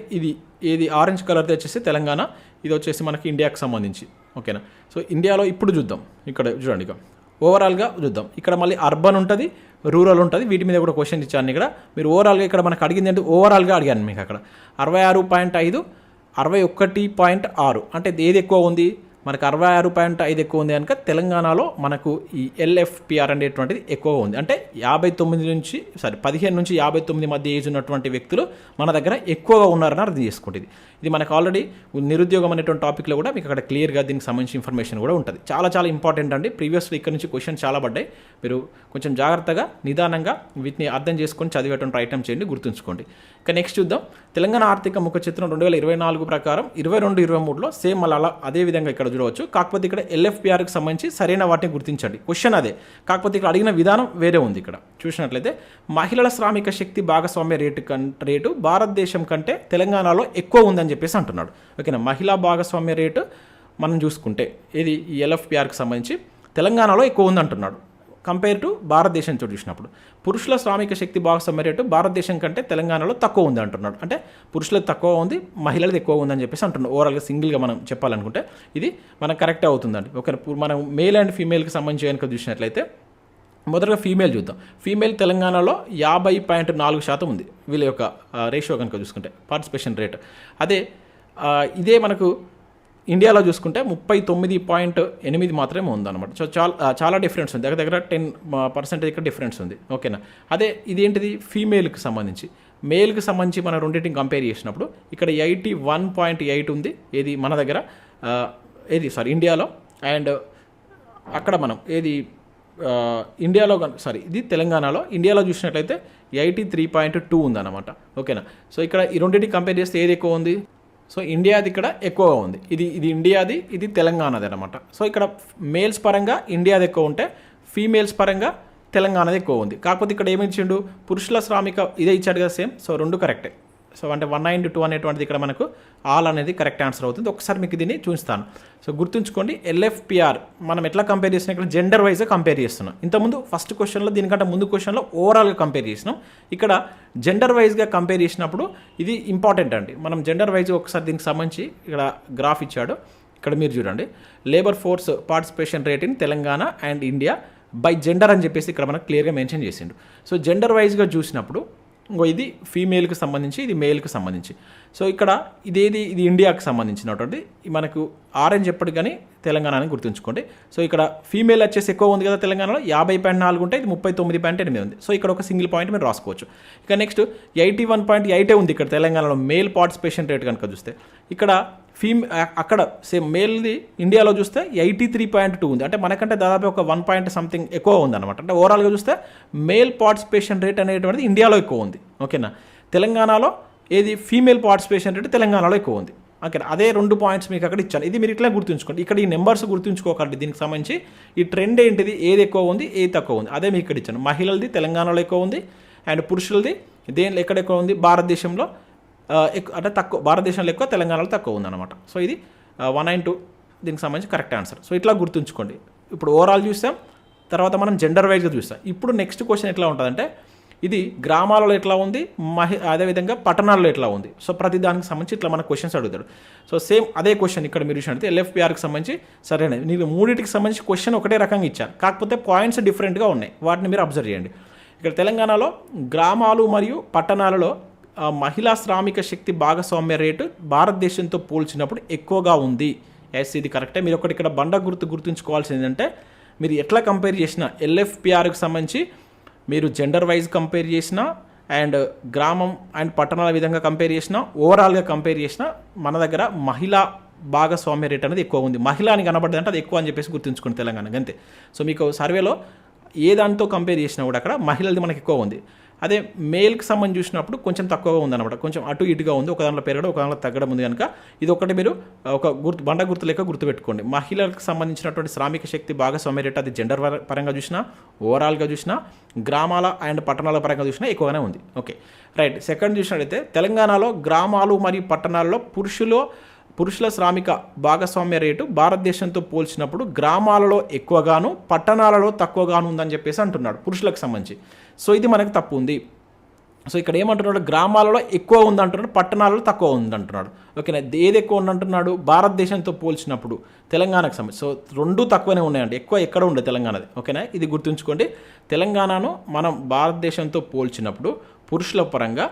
ఇది ఆరెంజ్ కలర్ది వచ్చేసి తెలంగాణ, ఇది వచ్చేసి మనకి ఇండియాకి సంబంధించి. ఓకేనా, సో ఇండియాలో ఇప్పుడు చూద్దాం. ఇక్కడ చూడండి, ఇక ఓవరాల్గా చూద్దాం. ఇక్కడ మళ్ళీ అర్బన్ ఉంటుంది, రూరల్ ఉంటుంది, వీటి మీద కూడా క్వశ్చన్ ఇచ్చాను. ఇక్కడ మీరు ఓవరాల్గా ఇక్కడ మనకు అడిగింది అంటే ఓవరాల్గా అడిగాను మీకు అక్కడ 66.5, 61.6 అంటే ఏది ఎక్కువ ఉంది, మనకు 66.5 ఎక్కువ ఉంది కనుక తెలంగాణలో మనకు ఈ ఎల్ఎఫ్పిఆర్ అనేటువంటిది ఎక్కువ ఉంది. అంటే 15 నుంచి 59 మధ్య ఏజ్ ఉన్నటువంటి వ్యక్తులు మన దగ్గర ఎక్కువగా ఉన్నారని అర్థం చేసుకుంటుంది. ఇది మనకు ఆల్రెడీ నిరుద్యోగం అనేటువంటి టాపిక్లో కూడా మీకు అక్కడ క్లియర్గా దీనికి సంబంధించి ఇన్ఫర్మేషన్ కూడా ఉంటుంది. చాలా చాలా ఇంపార్టెంట్ అండి. ప్రీవియస్లో ఇక్కడ నుంచి క్వశ్చన్ చాలా పడ్డాయి, మీరు కొంచెం జాగ్రత్తగా నిదానంగా వీటిని అర్థం చేసుకొని చదివేటువంటి ప్రయత్నం చేయండి, గుర్తుంచుకోండి. ఇక నెక్స్ట్ చూద్దాం. తెలంగాణ ఆర్థిక ముఖ చిత్రం 2024 ప్రకారం 22-23లో సేమ్ అలా అదే విధంగా ఇక్కడ చూడవచ్చు. కాకపోతే ఇక్కడ ఎల్ఎఫ్పిఆర్కి సంబంధించి సరైన వాటిని గుర్తించండి. క్వశ్చన్ అదే, కాకపోతే ఇక్కడ అడిగిన విధానం వేరే ఉంది. ఇక్కడ చూసినట్లయితే మహిళల శ్రామిక శక్తి భాగస్వామ్య రేటు భారతదేశం కంటే తెలంగాణలో ఎక్కువ ఉందని చెప్పేసి అంటున్నాడు. ఓకేనా, మహిళా భాగస్వామ్య రేటు మనం చూసుకుంటే ఇది ఈ ఎల్ఎఫ్పిఆర్కి సంబంధించి తెలంగాణలో ఎక్కువ ఉంది అంటున్నాడు కంపేర్ టు భారతదేశంతో చూసినప్పుడు. పురుషుల శ్రామిక శక్తి భాగస్వామ్య రేటు భారతదేశం కంటే తెలంగాణలో తక్కువ ఉంది అంటున్నాడు. అంటే పురుషులకు తక్కువ ఉంది, మహిళలది ఎక్కువ ఉందని చెప్పేసి అంటున్నాడు. ఓవరాల్గా సింగిల్గా మనం చెప్పాలనుకుంటే ఇది మనకు కరెక్టే అవుతుందండి. ఓకే, మనం మేల్ అండ్ ఫీమేల్కి సంబంధించి కనుక చూసినట్లయితే మొదటగా ఫీమేల్ చూద్దాం. ఫీమేల్ తెలంగాణలో 50.4% ఉంది వీళ్ళ యొక్క రేషియో కనుక చూసుకుంటే, పార్టిసిపేషన్ రేట్. అదే ఇదే మనకు ఇండియాలో చూసుకుంటే 39.8 మాత్రమే ఉందన్నమాట. సో చాలా డిఫరెన్స్ ఉంది, దగ్గర 10% ఇక్కడ డిఫరెన్స్ ఉంది. ఓకేనా, అదే ఇదేంటిది ఫీమేల్కి సంబంధించి. మేల్కి సంబంధించి మనం రెండింటిని కంపేర్ చేసినప్పుడు ఇక్కడ 81.8 ఉంది ఏది మన దగ్గర ఇండియాలో. అండ్ అక్కడ మనం ఇండియాలో ఇది తెలంగాణలో. ఇండియాలో చూసినట్లయితే 83.2 ఉందన్నమాట. ఓకేనా, సో ఇక్కడ ఈ రెండింటిని కంపేర్ చేస్తే ఏది ఎక్కువ ఉంది, సో ఇండియాది ఇక్కడ ఎక్కువగా ఉంది. ఇది ఇండియాది, ఇది తెలంగాణది అనమాట. సో ఇక్కడ మేల్స్ పరంగా ఇండియాది ఎక్కువ ఉంటే ఫీమేల్స్ పరంగా తెలంగాణది ఎక్కువ ఉంది. కాకపోతే ఇక్కడ ఏమి ఇచ్చిండు, పురుషుల శ్రామిక ఇదే ఇచ్చాడు కదా సేమ్. సో రెండు కరెక్టే. సో అంటే 192 అనేటువంటిది ఇక్కడ మనకు ఆల్ అనేది కరెక్ట్ ఆన్సర్ అవుతుంది. ఒకసారి మీకు దీన్ని చూస్తాను. సో గుర్తుంచుకోండి, ఎల్ఎఫ్పిఆర్ మనం ఎట్లా కంపేర్ చేసినా ఇక్కడ జెండర్ వైజ్గా కంపేర్ చేస్తున్నాం. ఇంతకుముందు ఫస్ట్ క్వశ్చన్లో దీనికంటే ముందు క్వశ్చన్లో ఓవరాల్గా కంపేర్ చేసినాం. ఇక్కడ జెండర్ వైజ్గా కంపేర్ చేసినప్పుడు ఇది ఇంపార్టెంట్ అండి. మనం జెండర్ వైజ్గా ఒకసారి దీనికి సంబంధించి ఇక్కడ గ్రాఫ్ ఇచ్చాడు. ఇక్కడ మీరు చూడండి, labour force participation rate in Telangana and India by gender అని చెప్పేసి ఇక్కడ మనకు క్లియర్గా మెన్షన్ చేసిండు. సో జెండర్ వైజ్గా చూసినప్పుడు ఇది ఫీమేల్కి సంబంధించి, ఇది మేల్కి సంబంధించి. సో ఇక్కడ ఇది ఇండియాకి సంబంధించినటువంటి మనకు ఆరెంజ్ ఎప్పటికి కానీ తెలంగాణ అని గుర్తుంచుకోండి. సో ఇక్కడ ఫీమేల్ వచ్చేసి ఎక్కువ ఉంది కదా తెలంగాణలో, 50.4 ఉంటే ఇది 39.8 ఉంది. సో ఇక్కడ ఒక సింగిల్ పాయింట్ మీరు రాసుకోవచ్చు. ఇక నెక్స్ట్ 81.8 ఉంది ఇక్కడ తెలంగాణలో మేల్ పార్టిసిపేషన్ రేట్ కనుక చూస్తే. ఇక్కడ అక్కడ సేమ్ మేల్ది ఇండియాలో చూస్తే 83.2 ఉంది. అంటే మనకంటే దాదాపు ఒక 1 పాయింట్ సంథింగ్ ఎక్కువ ఉందన్నమాట. అంటే ఓవరాల్గా చూస్తే మేల్ పార్టిసిపేషన్ రేట్ అనేటువంటిది ఇండియాలో ఎక్కువ ఉంది. ఓకేనా, తెలంగాణలో ఏది ఫీమేల్ పార్టిసిపేషన్ రేట్ తెలంగాణలో ఎక్కువ ఉంది. ఓకే, అదే 2 పాయింట్స్ మీకు అక్కడ ఇచ్చాను. ఇది మీరు ఇట్లా గుర్తుంచుకోండి. ఇక్కడ ఈ నెంబర్స్ గుర్తుంచుకోకండి. దీనికి సంబంధించి ఈ ట్రెండ్ ఏంటిది, ఏది ఎక్కువ ఉంది ఏది తక్కువ ఉంది అదే మీకు ఇక్కడ ఇచ్చాను. మహిళలది తెలంగాణలో ఎక్కువ ఉంది అండ్ పురుషులది దేనిలో ఎక్కడ ఎక్కువ ఉంది, భారతదేశంలో అంటే తక్కువ, భారతదేశంలో ఎక్కువ తెలంగాణలో తక్కువ ఉందన్నమాట. సో ఇది 192 దీనికి సంబంధించి కరెక్ట్ ఆన్సర్. సో ఇట్లా గుర్తుంచుకోండి. ఇప్పుడు ఓవరాల్ చూసాం, తర్వాత మనం జెండర్ వైజ్గా చూస్తాం. ఇప్పుడు నెక్స్ట్ క్వశ్చన్ ఎట్లా ఉంటుందంటే ఇది గ్రామాలలో ఎట్లా ఉంది, అదేవిధంగా పట్టణాల్లో ఎట్లా ఉంది. సో ప్రతి దానికి సంబంధించి ఇట్లా మన క్వశ్చన్స్ అడుగుతాడు. సో సేమ్ అదే క్వశ్చన్ ఇక్కడ మీరు చూసినట్టు LFPRకి సంబంధించి సరైనది. నేను మూడింటికి సంబంధించి క్వశ్చన్ ఒకటే రకంగా ఇచ్చాను, కాకపోతే పాయింట్స్ డిఫరెంట్గా ఉన్నాయి. వాటిని మీరు అబ్జర్వ్ చేయండి. ఇక్కడ తెలంగాణలో గ్రామాలు మరియు పట్టణాలలో మహిళా శ్రామిక శక్తి భాగస్వామ్య రేటు భారతదేశంతో పోల్చినప్పుడు ఎక్కువగా ఉంది. ఎస్, ఇది కరెక్టే. మీరు ఒకటి ఇక్కడ బండ గుర్తుంచుకోవాల్సింది ఏంటంటే మీరు ఎట్లా కంపేర్ చేసినా LFPRకి సంబంధించి మీరు జెండర్ వైజ్ కంపేర్ చేసినా అండ్ గ్రామం అండ్ పట్టణాల విధంగా కంపేర్ చేసినా ఓవరాల్గా కంపేర్ చేసినా మన దగ్గర మహిళా భాగస్వామ్య రేట్ అనేది ఎక్కువ ఉంది. మహిళ అని కనబడ్డది అంటే అది ఎక్కువ అని చెప్పేసి గుర్తుంచుకోండి తెలంగాణకి అంతే. సో మీకు సర్వేలో ఏ దాంతో కంపేర్ చేసినా కూడా అక్కడ మహిళలది మనకి ఎక్కువ ఉంది. అదే మేల్కి సంబంధించి చూసినప్పుడు కొంచెం తక్కువగా ఉందన్నమాట, కొంచెం అటు ఇటుగా ఉంది. ఒక దాంట్లో పెరగడం ఒక దాంట్లో తగ్గడం ఉంది కనుక ఇది ఒకటి మీరు ఒక బండ గుర్తు లెక్క గుర్తుపెట్టుకోండి. మహిళలకు సంబంధించినటువంటి శ్రామిక శక్తి భాగస్వామ్య రేట్ అది జెండర్ పరంగా చూసినా ఓవరాల్గా చూసినా గ్రామాల అండ్ పట్టణాల పరంగా చూసినా ఎక్కువగానే ఉంది. Okay right. సెకండ్ చూసినట్లయితే తెలంగాణలో గ్రామాలు మరియు పట్టణాల్లో పురుషుల శ్రామిక భాగస్వామ్య రేటు భారతదేశంతో పోల్చినప్పుడు గ్రామాలలో ఎక్కువగాను పట్టణాలలో తక్కువగాను ఉందని చెప్పేసి అంటున్నాడు పురుషులకు సంబంధించి. సో ఇది మనకు తప్పు ఉంది. సో ఇక్కడ ఏమంటున్నాడు, గ్రామాలలో ఎక్కువ ఉందంటున్నాడు, పట్టణాలలో తక్కువ ఉందంటున్నాడు. ఓకేనా, ఏది ఎక్కువ ఉందంటున్నాడు, భారతదేశంతో పోల్చినప్పుడు తెలంగాణకు సంబంధించి. సో రెండు తక్కువనే ఉన్నాయండి, ఎక్కువ ఎక్కడ ఉండే తెలంగాణది. ఓకేనా, ఇది గుర్తుంచుకోండి. తెలంగాణను మనం భారతదేశంతో పోల్చినప్పుడు పురుషుల పరంగా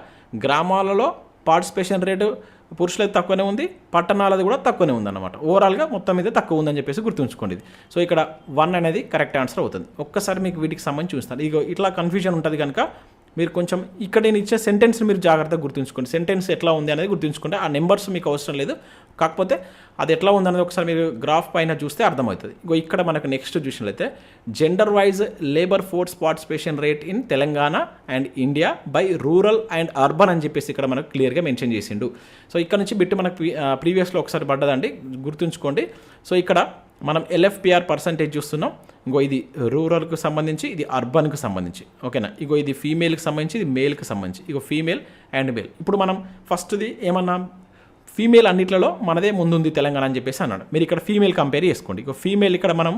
గ్రామాలలో పార్టిసిపేషన్ రేటు పురుషులది తక్కువనే ఉంది, పట్టణాలది కూడా తక్కువనే ఉందన్నమాట. ఓవరాల్గా మొత్తం మీద తక్కువ ఉందని చెప్పేసి గుర్తుంచుకోండి. సో ఇక్కడ 1 అనేది కరెక్ట్ ఆన్సర్ అవుతుంది. ఒక్కసారి మీకు వీటికి సంబంధించి చూస్తాను. ఇక ఇట్లా కన్ఫ్యూజన్ ఉంటుంది కనుక మీరు కొంచెం ఇక్కడ నేను ఇచ్చే సెంటెన్స్ని మీరు జాగ్రత్తగా గుర్తుంచుకోండి. సెంటెన్స్ ఎట్లా ఉంది అనేది గుర్తుంచుకుంటే ఆ నెంబర్స్ మీకు అవసరం లేదు, కాకపోతే అది ఎట్లా ఉందనేది ఒకసారి మీరు గ్రాఫ్ పైన చూస్తే అర్థమవుతుంది. ఇక్కడ మనకు నెక్స్ట్ చూసినట్లయితే gender wise labour force participation rate in Telangana and India by rural and urban అని చెప్పేసి ఇక్కడ మనకు క్లియర్గా మెన్షన్ చేసిండు. సో ఇక్కడ నుంచి బిట్టు మనకు ప్రీవియస్లో ఒకసారి పడ్డదండి, గుర్తుంచుకోండి. సో ఇక్కడ మనం LFPR పర్సంటేజ్ చూస్తున్నాం. ఇది రూరల్కి సంబంధించి, ఇది అర్బన్కి సంబంధించి. ఓకేనా, ఇది ఫీమేల్కి సంబంధించి, ఇది మేల్కి సంబంధించి. Female and male. ఇప్పుడు మనం ఫస్ట్ది ఏమన్నా ఫీమేల్ అన్నిట్లలో మనదే ముందుంది తెలంగాణ అని చెప్పేసి అన్నాడు. మీరు ఇక్కడ ఫీమేల్ కంపేర్ చేసుకోండి. ఫీమేల్ ఇక్కడ మనం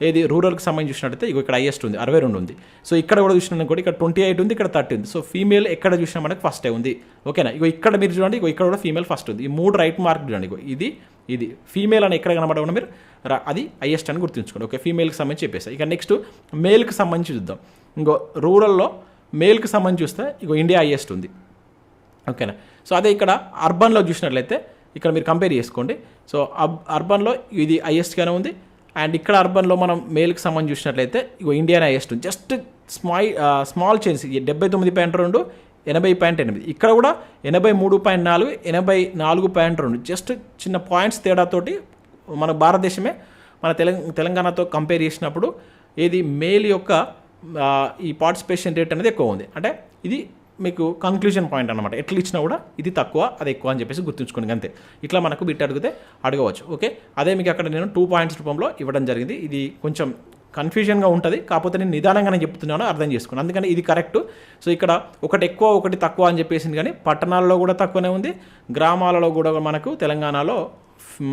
ఏది రూరల్కి సంబంధించి చూసినట్టయితే ఇక్కడ హైయెస్ట్ ఉంది, 62 ఉంది. సో ఇక్కడ కూడా చూసినా కూడా ఇక్కడ 28 ఉంది, ఇక్కడ 30 ఉంది. సో ఫీమేల్ ఎక్కడ చూసినా మనకి ఫస్టే ఉంది. ఓకేనా, ఇక్కడ మీరు చూడండి, ఇక్కడ కూడా ఫీమేల్ ఫస్ట్ ఉంది. ఈ 3 రైట్ మార్క్ చూడండి. ఇది ఫీమేల్ అని ఎక్కడ కనబడకుండా మీరు అది హైయెస్ట్ అని గుర్తుంచుకోండి. ఓకే, ఫీమేల్కి సంబంధించి చెప్పేసి. ఇక నెక్స్ట్ మేల్కి సంబంధించి చూద్దాం. రూరల్లో మేల్కి సంబంధించి చూస్తే ఇండియా హైయెస్ట్ ఉంది. ఓకేనా, సో అదే ఇక్కడ అర్బన్లో చూసినట్లయితే ఇక్కడ మీరు కంపేర్ చేసుకోండి. సో అర్బన్లో ఇది హైయెస్ట్గానే ఉంది. అండ్ ఇక్కడ అర్బన్లో మనం మేల్కి సంబంధించి చూసినట్లయితే ఇండియానే హైయెస్ట్ ఉంది. Just small change, 79.2 80.8. ఇక్కడ కూడా 83.4 84.2. జస్ట్ చిన్న పాయింట్స్ తేడాతోటి మన భారతదేశమే మన తెలంగాణతో కంపేర్ చేసినప్పుడు ఏది మేల్ యొక్క ఈ పార్టిసిపేషన్ రేట్ అనేది ఎక్కువ ఉంది. అంటే ఇది మీకు కన్క్లూజన్ పాయింట్ అనమాట. ఎట్లా ఇచ్చినా కూడా ఇది తక్కువ అది ఎక్కువ అని చెప్పేసి గుర్తుంచుకోండి అంతే. ఇట్లా మనకు బిట్ అడిగితే అడగవచ్చు. ఓకే, అదే మీకు అక్కడ నేను 2 పాయింట్స్ రూపంలో ఇవ్వడం జరిగింది. ఇది కొంచెం కన్ఫ్యూజన్గా ఉంటుంది, కాకపోతే నేను నిదానంగానే చెప్తున్నాను, అర్థం చేసుకున్నాను. అందుకని ఇది కరెక్ట్. సో ఇక్కడ ఒకటి ఎక్కువ ఒకటి తక్కువ అని చెప్పేసింది, కానీ పట్టణాల్లో కూడా తక్కువనే ఉంది, గ్రామాలలో కూడా మనకు తెలంగాణలో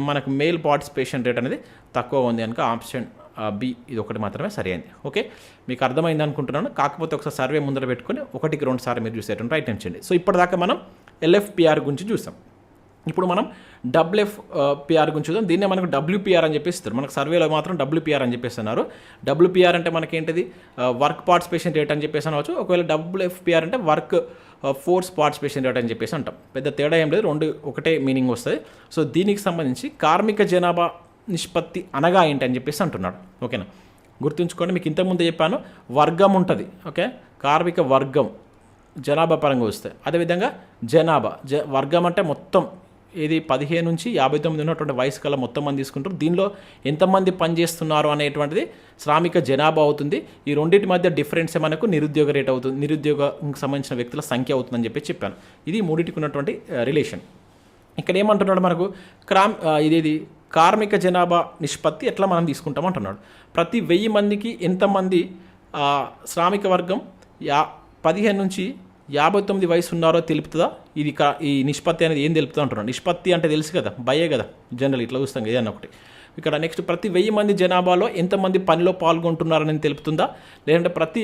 మనకు మేల్ పార్టిసిపేషన్ రేట్ అనేది తక్కువ ఉంది కనుక ఆప్షన్ బి ఇది ఒకటి మాత్రమే సరి అయింది. ఓకే, మీకు అర్థమైంది అనుకుంటున్నాను. కాకపోతే ఒకసారి సర్వే ముందర పెట్టుకొని 1-2 సార్లు మీరు చూసేటట్టు ప్రయత్నం చేయండి. సో ఇప్పటిదాకా మనం LFPR గురించి చూసాం. ఇప్పుడు మనం WFPR గురించి చూద్దాం. దీన్నే మనకు WPR అని చెప్పేస్తారు. మనకు సర్వేలో మాత్రం WPR అని చెప్పేస్తున్నారు. WPR అంటే మనకేంటిది వర్క్ పార్టిసిపేషన్ రేట్ అని చెప్పేసి అనవచ్చు. ఒకవేళ WFPR అంటే వర్క్ ఫోర్స్ పార్టిసిపేషన్ రేట్ అని చెప్పేసి అంటాం. పెద్ద తేడా ఏం లేదు, రెండు ఒకటే మీనింగ్ వస్తుంది. సో దీనికి సంబంధించి కార్మిక జనాభా నిష్పత్తి అనగా ఏంటి అని చెప్పేసి అంటున్నాడు. ఓకేనా, గుర్తుంచుకోండి. మీకు ఇంతకుముందు చెప్పాను, వర్గం ఉంటుంది. ఓకే, కార్మిక వర్గం జనాభా పరంగా వస్తాయి. అదేవిధంగా జనాభా వర్గం అంటే మొత్తం ఇది 15 నుంచి 59 ఉన్నటువంటి వయసు కల్లా మొత్తం మంది తీసుకుంటారు. దీనిలో ఎంతమంది పనిచేస్తున్నారు అనేటువంటిది శ్రామిక జనాభా అవుతుంది. ఈ రెండింటి మధ్య డిఫరెన్సే మనకు నిరుద్యోగ రేట్ అవుతుంది, నిరుద్యోగంకి సంబంధించిన వ్యక్తుల సంఖ్య అవుతుందని చెప్పాను. ఇది మూడింటికి ఉన్నటువంటి రిలేషన్. ఇక్కడ ఏమంటున్నాడు మనకు ఇదేది కార్మిక జనాభా నిష్పత్తి ఎట్లా మనం తీసుకుంటాం అంటున్నాడు. ప్రతి 1000 మందికి ఎంతమంది శ్రామిక వర్గం 15 నుంచి 59 వయసు ఉన్నారో తెలుపుతుందా? ఇది ఈ నిష్పత్తి అనేది ఏం తెలుపుతుందో అంటున్నాడు. నిష్పత్తి అంటే తెలుసు కదా, భయే కదా జనరల్ ఇట్లా చూస్తాం ఏదన్నా ఒకటి. ఇక్కడ నెక్స్ట్ ప్రతి 1000 మంది జనాభాలో ఎంతమంది పనిలో పాల్గొంటున్నారని తెలుపుతుందా, లేదంటే ప్రతి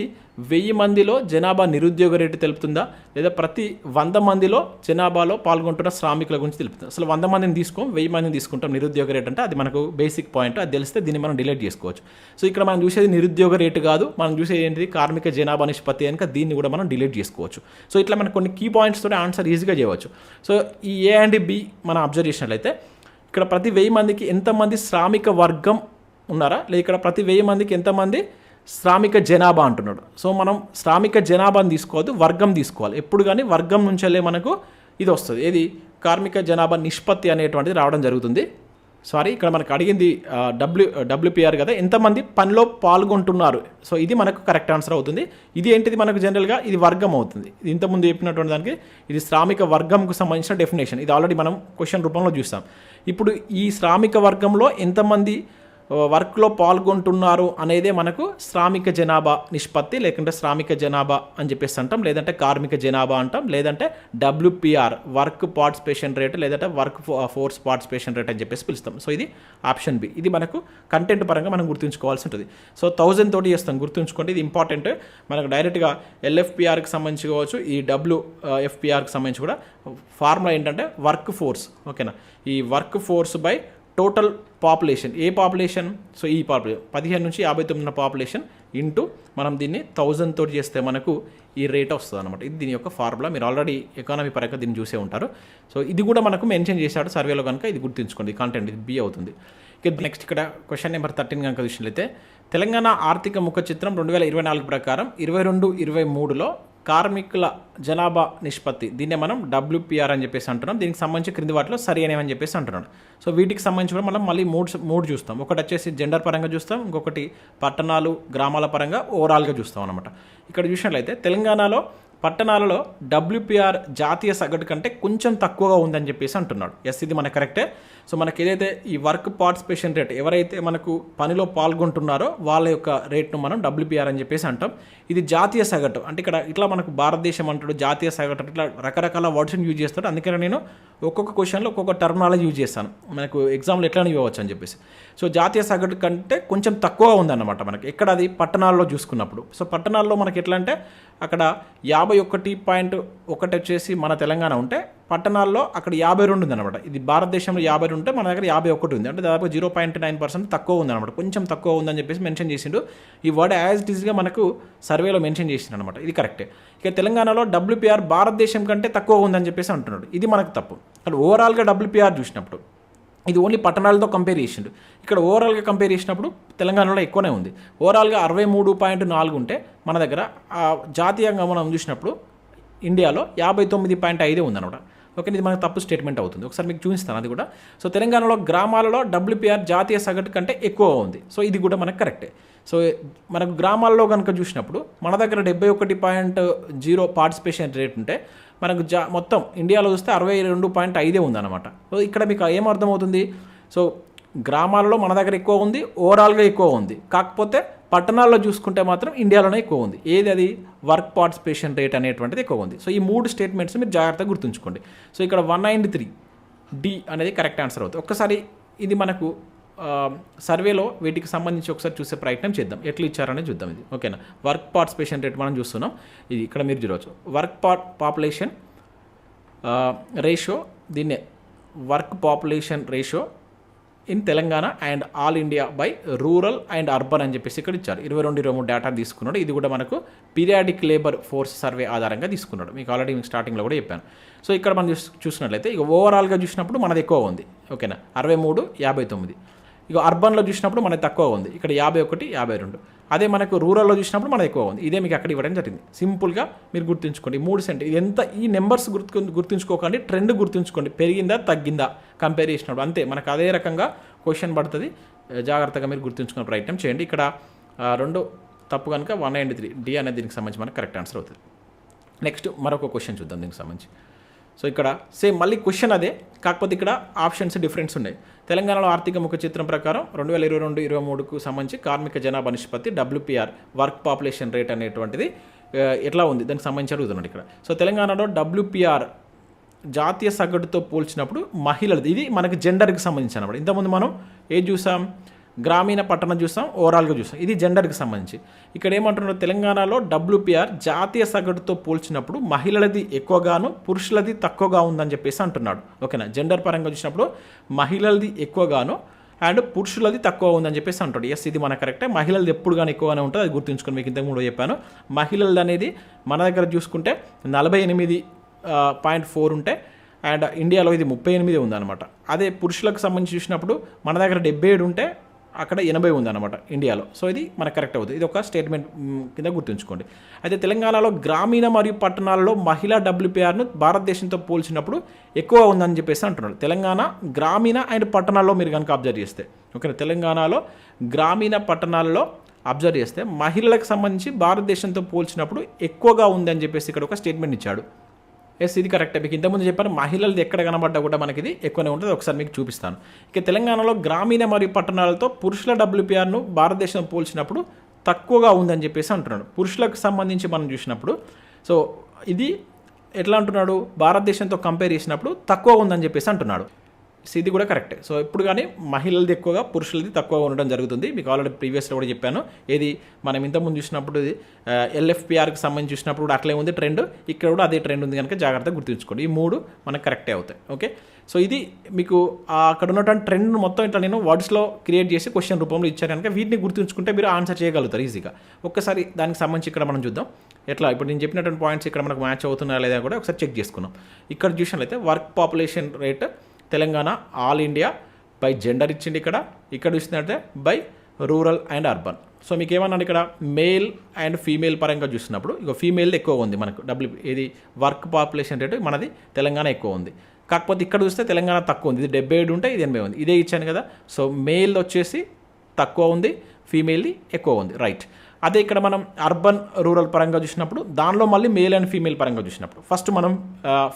1000 మందిలో జనాభా నిరుద్యోగ రేటు తెలుపుతుందా, లేదా ప్రతి 100 మందిలో జనాభాలో పాల్గొంటున్న శ్రామికుల గురించి తెలుపుతుంది. అసలు 100 మందిని తీసుకోం, 1000 మందిని తీసుకుంటాం నిరుద్యోగ రేటు అంటే. అది మనకు బేసిక్ పాయింట్, అది తెలిస్తే దీన్ని మనం డిలీట్ చేసుకోవచ్చు. సో ఇక్కడ మనం చూసేది నిరుద్యోగ రేటు కాదు, మనం చూసేది ఏంటిది కార్మిక జనాభా నిష్పత్తి కనుక దీన్ని కూడా మనం డిలీట్ చేసుకోవచ్చు. సో ఇట్లా మనకు కొన్ని కీ పాయింట్స్తో ఆన్సర్ ఈజీగా చేయవచ్చు. సో ఈ ఏ అండ్ బి మనం అబ్జర్వ్ చేసినట్లయితే ఇక్కడ ప్రతి 1000 మందికి ఎంతమంది శ్రామిక వర్గం ఉన్నారా, లేదా ఇక్కడ ప్రతి 1000 మందికి ఎంతమంది శ్రామిక జనాభా అంటున్నాడు. సో మనం శ్రామిక జనాభాని తీసుకోవద్దు, వర్గం తీసుకోవాలి. ఎప్పుడు కానీ వర్గం నుంచెల్లే మనకు ఇది వస్తుంది, కార్మిక జనాభా నిష్పత్తి అనేటువంటిది రావడం జరుగుతుంది. ఇక్కడ మనకు అడిగింది డబ్ల్యూపీఆర్ కదా, ఎంతమంది పనిలో పాల్గొంటున్నారు. సో ఇది మనకు కరెక్ట్ ఆన్సర్ అవుతుంది. ఇది ఏంటిది మనకు జనరల్గా ఇది వర్గం అవుతుంది. ఇది ఇంతకుముందు చెప్పినటువంటి దానికి ఇది శ్రామిక వర్గంకు సంబంధించిన డెఫినేషన్. ఇది ఆల్రెడీ మనం క్వశ్చన్ రూపంలో చూస్తాం. ఇప్పుడు ఈ శ్రామిక వర్గంలో ఎంతమంది వర్క్లో పాల్గొంటున్నారు అనేదే మనకు శ్రామిక జనాభా నిష్పత్తి, లేకుంటే శ్రామిక జనాభా అని చెప్పేసి అంటాం, లేదంటే కార్మిక జనాభా అంటాం, లేదంటే డబ్ల్యూపీఆర్ వర్క్ పార్టిసిపేషన్ రేట్, లేదంటే వర్క్ ఫోర్స్ పార్టిసిపేషన్ రేట్ అని చెప్పేసి పిలుస్తాం. సో ఇది ఆప్షన్ బి. ఇది మనకు కంటెంట్ పరంగా మనం గుర్తుంచుకోవాల్సి ఉంటుంది. సో 1000 తోటి చేస్తాం, గుర్తుంచుకోండి, ఇది ఇంపార్టెంట్. మనకు డైరెక్ట్గా ఎల్ఎఫ్పిఆర్కి సంబంధించి కావచ్చు, ఈ డబ్ల్యూఎఫ్పిఆర్కి సంబంధించి కూడా ఫార్ములా ఏంటంటే వర్క్ ఫోర్స్. ఓకేనా, ఈ work force by total population. A population? So ఈ పాపులేషన్ 15 నుంచి 59 ఉన్న పాపులేషన్ ఇంటూ మనం దీన్ని 1000 తోటి చేస్తే మనకు ఈ రేట్ వస్తుంది అనమాట. ఇది దీని యొక్క ఫార్ములా. మీరు ఆల్రెడీ ఎకానమీ పరంగా దీన్ని చూసే ఉంటారు. సో ఇది కూడా మనకు మెన్షన్ చేశాడు సర్వేలో కనుక ఇది గుర్తుంచుకోండి. కంటెంట్ ఇది బి అవుతుంది. నెక్స్ట్ ఇక్కడ క్వశ్చన్ నెంబర్ 13 కనుక చూసినట్లయితే తెలంగాణ ఆర్థిక ముఖ చిత్రం 2024 ప్రకారం 22-23లో కార్మికుల జనాభా నిష్పత్తి, దీన్నే మనం డబ్ల్యూపీఆర్ అని చెప్పేసి అంటున్నాం. దీనికి సంబంధించి క్రింది వాటిలో సరి అనేవని చెప్పేసి అంటున్నాడు. సో వీటికి సంబంధించి కూడా మనం మళ్ళీ మూడు చూస్తాం. ఒకటి వచ్చేసి జెండర్ పరంగా చూస్తాం, ఇంకొకటి పట్టణాలు గ్రామాల పరంగా ఓవరాల్గా చూస్తాం అనమాట. ఇక్కడ చూసినట్లయితే తెలంగాణలో పట్టణాలలో డబ్ల్యూపీఆర్ జాతీయ సగటు కంటే కొంచెం తక్కువగా ఉందని చెప్పేసి అంటున్నాడు. ఎస్, ఇది మనకు కరెక్టే. సో మనకి ఏదైతే ఈ వర్క్ పార్టిసిపేషన్ రేట్, ఎవరైతే మనకు పనిలో పాల్గొంటున్నారో వాళ్ళ యొక్క రేట్ను మనం డబ్ల్యూపీఆర్ అని చెప్పేసి అంటాం. ఇది జాతీయ సగటు అంటే ఇక్కడ ఇట్లా మనకు భారతదేశం అంటాడు, జాతీయ సగటు ఇట్లా రకరకాల వర్డ్స్ని యూజ్ చేస్తాడు. అందుకని నేను ఒక్కొక్క క్వశ్చన్లో ఒక్కొక్క టర్మినాలజీ యూజ్ చేస్తాను, మనకు ఎగ్జామ్లో ఎట్లా ఇవ్వచ్చు అని చెప్పేసి. సో జాతీయ సగటు కంటే కొంచెం తక్కువ ఉందన్నమాట మనకి ఎక్కడ, అది పట్టణాల్లో చూసుకున్నప్పుడు. సో పట్టణాల్లో మనకి ఎట్లా అంటే అక్కడ 51.1 వచ్చేసి మన తెలంగాణ ఉంటే పట్టణాల్లో అక్కడ 52 ఉందన్నమాట. ఇది భారతదేశంలో 52 ఉంటే మన దగ్గర 51 ఉంది, అంటే దాదాపు 0.9% తక్కువ ఉందన్నమాట. కొంచెం తక్కువ ఉందని చెప్పేసి మెన్షన్ చేసిండు. ఈ వర్డ్ యాజ్ ఇట్ ఈస్గా మనకు సర్వేలో మెన్షన్ చేసిండు అనమాట. ఇది కరెక్టే. ఇక తెలంగాణలో డబ్ల్యూపీఆర్ భారతదేశం కంటే తక్కువ ఉందని చెప్పేసి అంటున్నాడు. ఇది మనకు తప్పు. అక్కడ ఓవరాల్గా డబ్ల్యూపీఆర్ చూసినప్పుడు ఇది ఓన్లీ పట్టణాలతో కంపేర్ చేసిండు. ఇక్కడ ఓవరాల్గా కంపేర్ చేసినప్పుడు తెలంగాణలో ఎక్కువనే ఉంది. ఓవరాల్గా 63.4 ఉంటే మన దగ్గర జాతీయంగా మనం చూసినప్పుడు ఇండియాలో 59.5 ఉందన్నమాట. ఓకే, ఇది మనకు తప్పు స్టేట్మెంట్ అవుతుంది. ఒకసారి మీకు చూపిస్తాను అది కూడా. సో తెలంగాణలో గ్రామాలలో డబ్ల్యూపీఆర్ జాతీయ సగటు కంటే ఎక్కువ ఉంది. సో ఇది కూడా మనకు కరెక్టే. సో మనకు గ్రామాల్లో కనుక చూసినప్పుడు మన దగ్గర 71.0 పార్టిసిపేషన్ రేట్ ఉంటే మనకు మొత్తం ఇండియాలో చూస్తే 62.5 ఉందన్నమాట. సో ఇక్కడ మీకు ఏమర్థమవుతుంది? సో గ్రామాలలో మన దగ్గర ఎక్కువ ఉంది, ఓవరాల్గా ఎక్కువ ఉంది. కాకపోతే పట్టణాల్లో చూసుకుంటే మాత్రం ఇండియాలోనే ఎక్కువ ఉంది. ఏది అది? వర్క్ పార్టిసిపేషన్ రేట్ అనేటువంటిది ఎక్కువ ఉంది. సో ఈ 3 స్టేట్మెంట్స్ మీరు జాగ్రత్తగా గుర్తుంచుకోండి. సో ఇక్కడ 193 డి అనేది కరెక్ట్ ఆన్సర్ అవుతుంది. ఒక్కసారి ఇది మనకు సర్వేలో వీటికి సంబంధించి ఒకసారి చూసే ప్రయత్నం చేద్దాం, ఎట్లా ఇచ్చారనేది చూద్దాం. ఇది ఓకేనా, వర్క్ పార్టిసిపేషన్ రేట్ మనం చూస్తున్నాం. ఇది ఇక్కడ మీరు చూడవచ్చు వర్క్ పాపులేషన్ రేషియో, దీన్నే work population ratio in Telangana and all India by rural and urban అని చెప్పేసి ఇక్కడ ఇచ్చారు. 22-23 డేటా తీసుకున్నాడు. ఇది కూడా మనకు పీరియాడిక్ లేబర్ ఫోర్స్ సర్వే ఆధారంగా తీసుకున్నాడు. మీకు ఆల్రెడీ మీకు స్టార్టింగ్లో కూడా చెప్పాను. సో ఇక్కడ మనం చూసినట్లయితే ఇక ఓవరాల్గా చూసినప్పుడు మనది ఎక్కువ ఉంది. ఓకేనా, 63-59. ఇక అర్బన్లో చూసినప్పుడు మనకి తక్కువ ఉంది, ఇక్కడ 51, 52. అదే మనకు రూరల్లో చూసినప్పుడు మనకు ఎక్కువ ఉంది. ఇదే మీకు అక్కడ ఇవ్వడం జరిగింది. సింపుల్గా మీరు గుర్తుంచుకోండి 3 సెంట్. ఇది ఎంత ఈ నెంబర్స్ గుర్తుంచుకోకండి, ట్రెండ్ గుర్తుంచుకోండి, పెరిగిందా తగ్గిందా కంపేర్ చేసినప్పుడు అంతే. మనకు అదే రకంగా క్వశ్చన్ పడుతుంది. జాగ్రత్తగా మీరు గుర్తుంచుకునే ప్రయత్నం చేయండి. ఇక్కడ 2 తప్పు కనుక 193 డి అనేది దీనికి సంబంధించి మనకు కరెక్ట్ ఆన్సర్ అవుతుంది. నెక్స్ట్ మరొక క్వశ్చన్ చూద్దాం దీనికి సంబంధించి. సో ఇక్కడ సేమ్ మళ్ళీ క్వశ్చన్ అదే, కాకపోతే ఇక్కడ ఆప్షన్స్ డిఫరెన్స్ ఉన్నాయి. తెలంగాణలో ఆర్థిక ముఖ చిత్రం ప్రకారం 2022-23కు సంబంధించి కార్మిక జనాభా నిష్పత్తి డబ్ల్యూపీఆర్ వర్క్ పాపులేషన్ రేట్ అనేటువంటిది ఎట్లా ఉంది దానికి సంబంధించి అడుగుతున్నాడు ఇక్కడ. సో తెలంగాణలో డబ్ల్యూపీఆర్ జాతీయ సగటుతో పోల్చినప్పుడు మహిళలది, ఇది మనకి జెండర్కి సంబంధించి అన్నమాట. ఇంతకుముందు మనం ఏది చూసాం, గ్రామీణ పట్టణం చూసాం, ఓవరాల్గా చూసాం. ఇది జెండర్కి సంబంధించి. ఇక్కడ ఏమంటున్నారు, తెలంగాణలో డబ్ల్యూపీఆర్ జాతీయ సగటుతో పోల్చినప్పుడు మహిళలది ఎక్కువగాను పురుషులది తక్కువగా ఉందని చెప్పేసి అంటున్నాడు. ఓకేనా, జెండర్ పరంగా చూసినప్పుడు మహిళలది ఎక్కువగాను అండ్ పురుషులది తక్కువ ఉందని చెప్పేసి అంటాడు. ఎస్, ఇది మన కరెక్టే. మహిళలది ఎప్పుడు కానీ ఎక్కువగానే ఉంటుంది, అది గుర్తుంచుకొని మీకు ఇంతకు ముందు చెప్పాను. మహిళలది అనేది మన దగ్గర చూసుకుంటే 48.4 ఉంటే అండ్ ఇండియాలో ఇది 38 ఉందన్నమాట. అదే పురుషులకు సంబంధించి చూసినప్పుడు మన దగ్గర 77 ఉంటే అక్కడ 80 ఉందన్నమాట ఇండియాలో. సో ఇది మనకు కరెక్ట్ అవుతుంది. ఇది ఒక స్టేట్మెంట్ కింద గుర్తుంచుకోండి. అయితే తెలంగాణలో గ్రామీణ మరియు పట్టణాల్లో మహిళా డబ్ల్యూపీఆర్ను భారతదేశంతో పోల్చినప్పుడు ఎక్కువ ఉందని చెప్పేసి అంటున్నాడు. తెలంగాణ గ్రామీణ అండ్ పట్టణాల్లో మీరు కనుక అబ్జర్వ్ చేస్తే, ఓకే, తెలంగాణలో గ్రామీణ పట్టణాల్లో అబ్జర్వ్ చేస్తే మహిళలకు సంబంధించి భారతదేశంతో పోల్చినప్పుడు ఎక్కువగా ఉందని చెప్పేసి ఇక్కడ ఒక స్టేట్మెంట్ ఇచ్చాడు. ఎస్, ఇది కరెక్టే. మీకు ఇంతకుముందు చెప్పాను, మహిళలది ఎక్కడ కనబడ్డా కూడా మనకి ఇది ఎక్కువనే ఉంటుంది. ఒకసారి మీకు చూపిస్తాను. ఇక తెలంగాణలో గ్రామీణ మరియు పట్టణాలతో పురుషుల డబ్ల్యూపీఆర్ను భారతదేశం పోల్చినప్పుడు తక్కువగా ఉందని చెప్పేసి అంటున్నాడు. పురుషులకు సంబంధించి మనం చూసినప్పుడు సో ఇది ఎట్లా అంటున్నాడు, భారతదేశంతో కంపేర్ చేసినప్పుడు తక్కువ ఉందని చెప్పేసి అంటున్నాడు. సో ఇది కూడా కరెక్టే. సో ఇప్పుడు కానీ మహిళలది ఎక్కువగా పురుషులది తక్కువగా ఉండడం జరుగుతుంది. మీకు ఆల్రెడీ ప్రీవియస్లో కూడా చెప్పాను. ఏది మనం ఇంతకుముందు చూసినప్పుడు ఇది ఎల్ఎఫ్పిఆర్కి సంబంధించి చూసినప్పుడు కూడా అట్లే ఉంది ట్రెండ్, ఇక్కడ కూడా అదే ట్రెండ్ ఉంది కనుక జాగ్రత్తగా గుర్తుంచుకోండి. ఈ 3 మనకు కరెక్టే అవుతాయి. ఓకే, సో ఇది మీకు అక్కడ ఉన్నటువంటి ట్రెండ్ మొత్తం ఇట్లా నేను వర్డ్స్లో క్రియేట్ చేసి క్వశ్చన్ రూపంలో ఇచ్చాను కనుక వీటిని గుర్తుంచుకుంటే మీరు ఆన్సర్ చేయగలుగుతారు ఈజీగా. ఒక్కసారి దానికి సంబంధించి ఇక్కడ మనం చూద్దాం ఎట్లా. ఇప్పుడు నేను చెప్పినటువంటి పాయింట్స్ ఇక్కడ మనకు మ్యాచ్ అవుతున్నాయా లేదా కూడా ఒకసారి చెక్ చేసుకున్నాం. ఇక్కడ చూసినట్లయితే work population rate Telangana all India by gender ఇచ్చింది. ఇక్కడ చూసినట్టే by rural and urban. So మీకు ఏమన్నాడు ఇక్కడ, మేల్ అండ్ ఫీమేల్ పరంగా చూసినప్పుడు ఇక ఫీమేల్ది ఎక్కువ ఉంది మనకు ఇది వర్క్ పాపులేషన్ రేటు మనది తెలంగాణ ఎక్కువ ఉంది. కాకపోతే ఇక్కడ చూస్తే తెలంగాణ తక్కువ ఉంది. ఇది 77 ఉంటే ఇది 80 ఉంది. ఇదే ఇచ్చాను కదా. సో మేల్ వచ్చేసి తక్కువ ఉంది, ఫీమేల్ది ఎక్కువ ఉంది. రైట్. అదే ఇక్కడ మనం అర్బన్ రూరల్ పరంగా చూసినప్పుడు దానిలో మళ్ళీ మేల్ అండ్ ఫీమేల్ పరంగా చూసినప్పుడు ఫస్ట్ మనం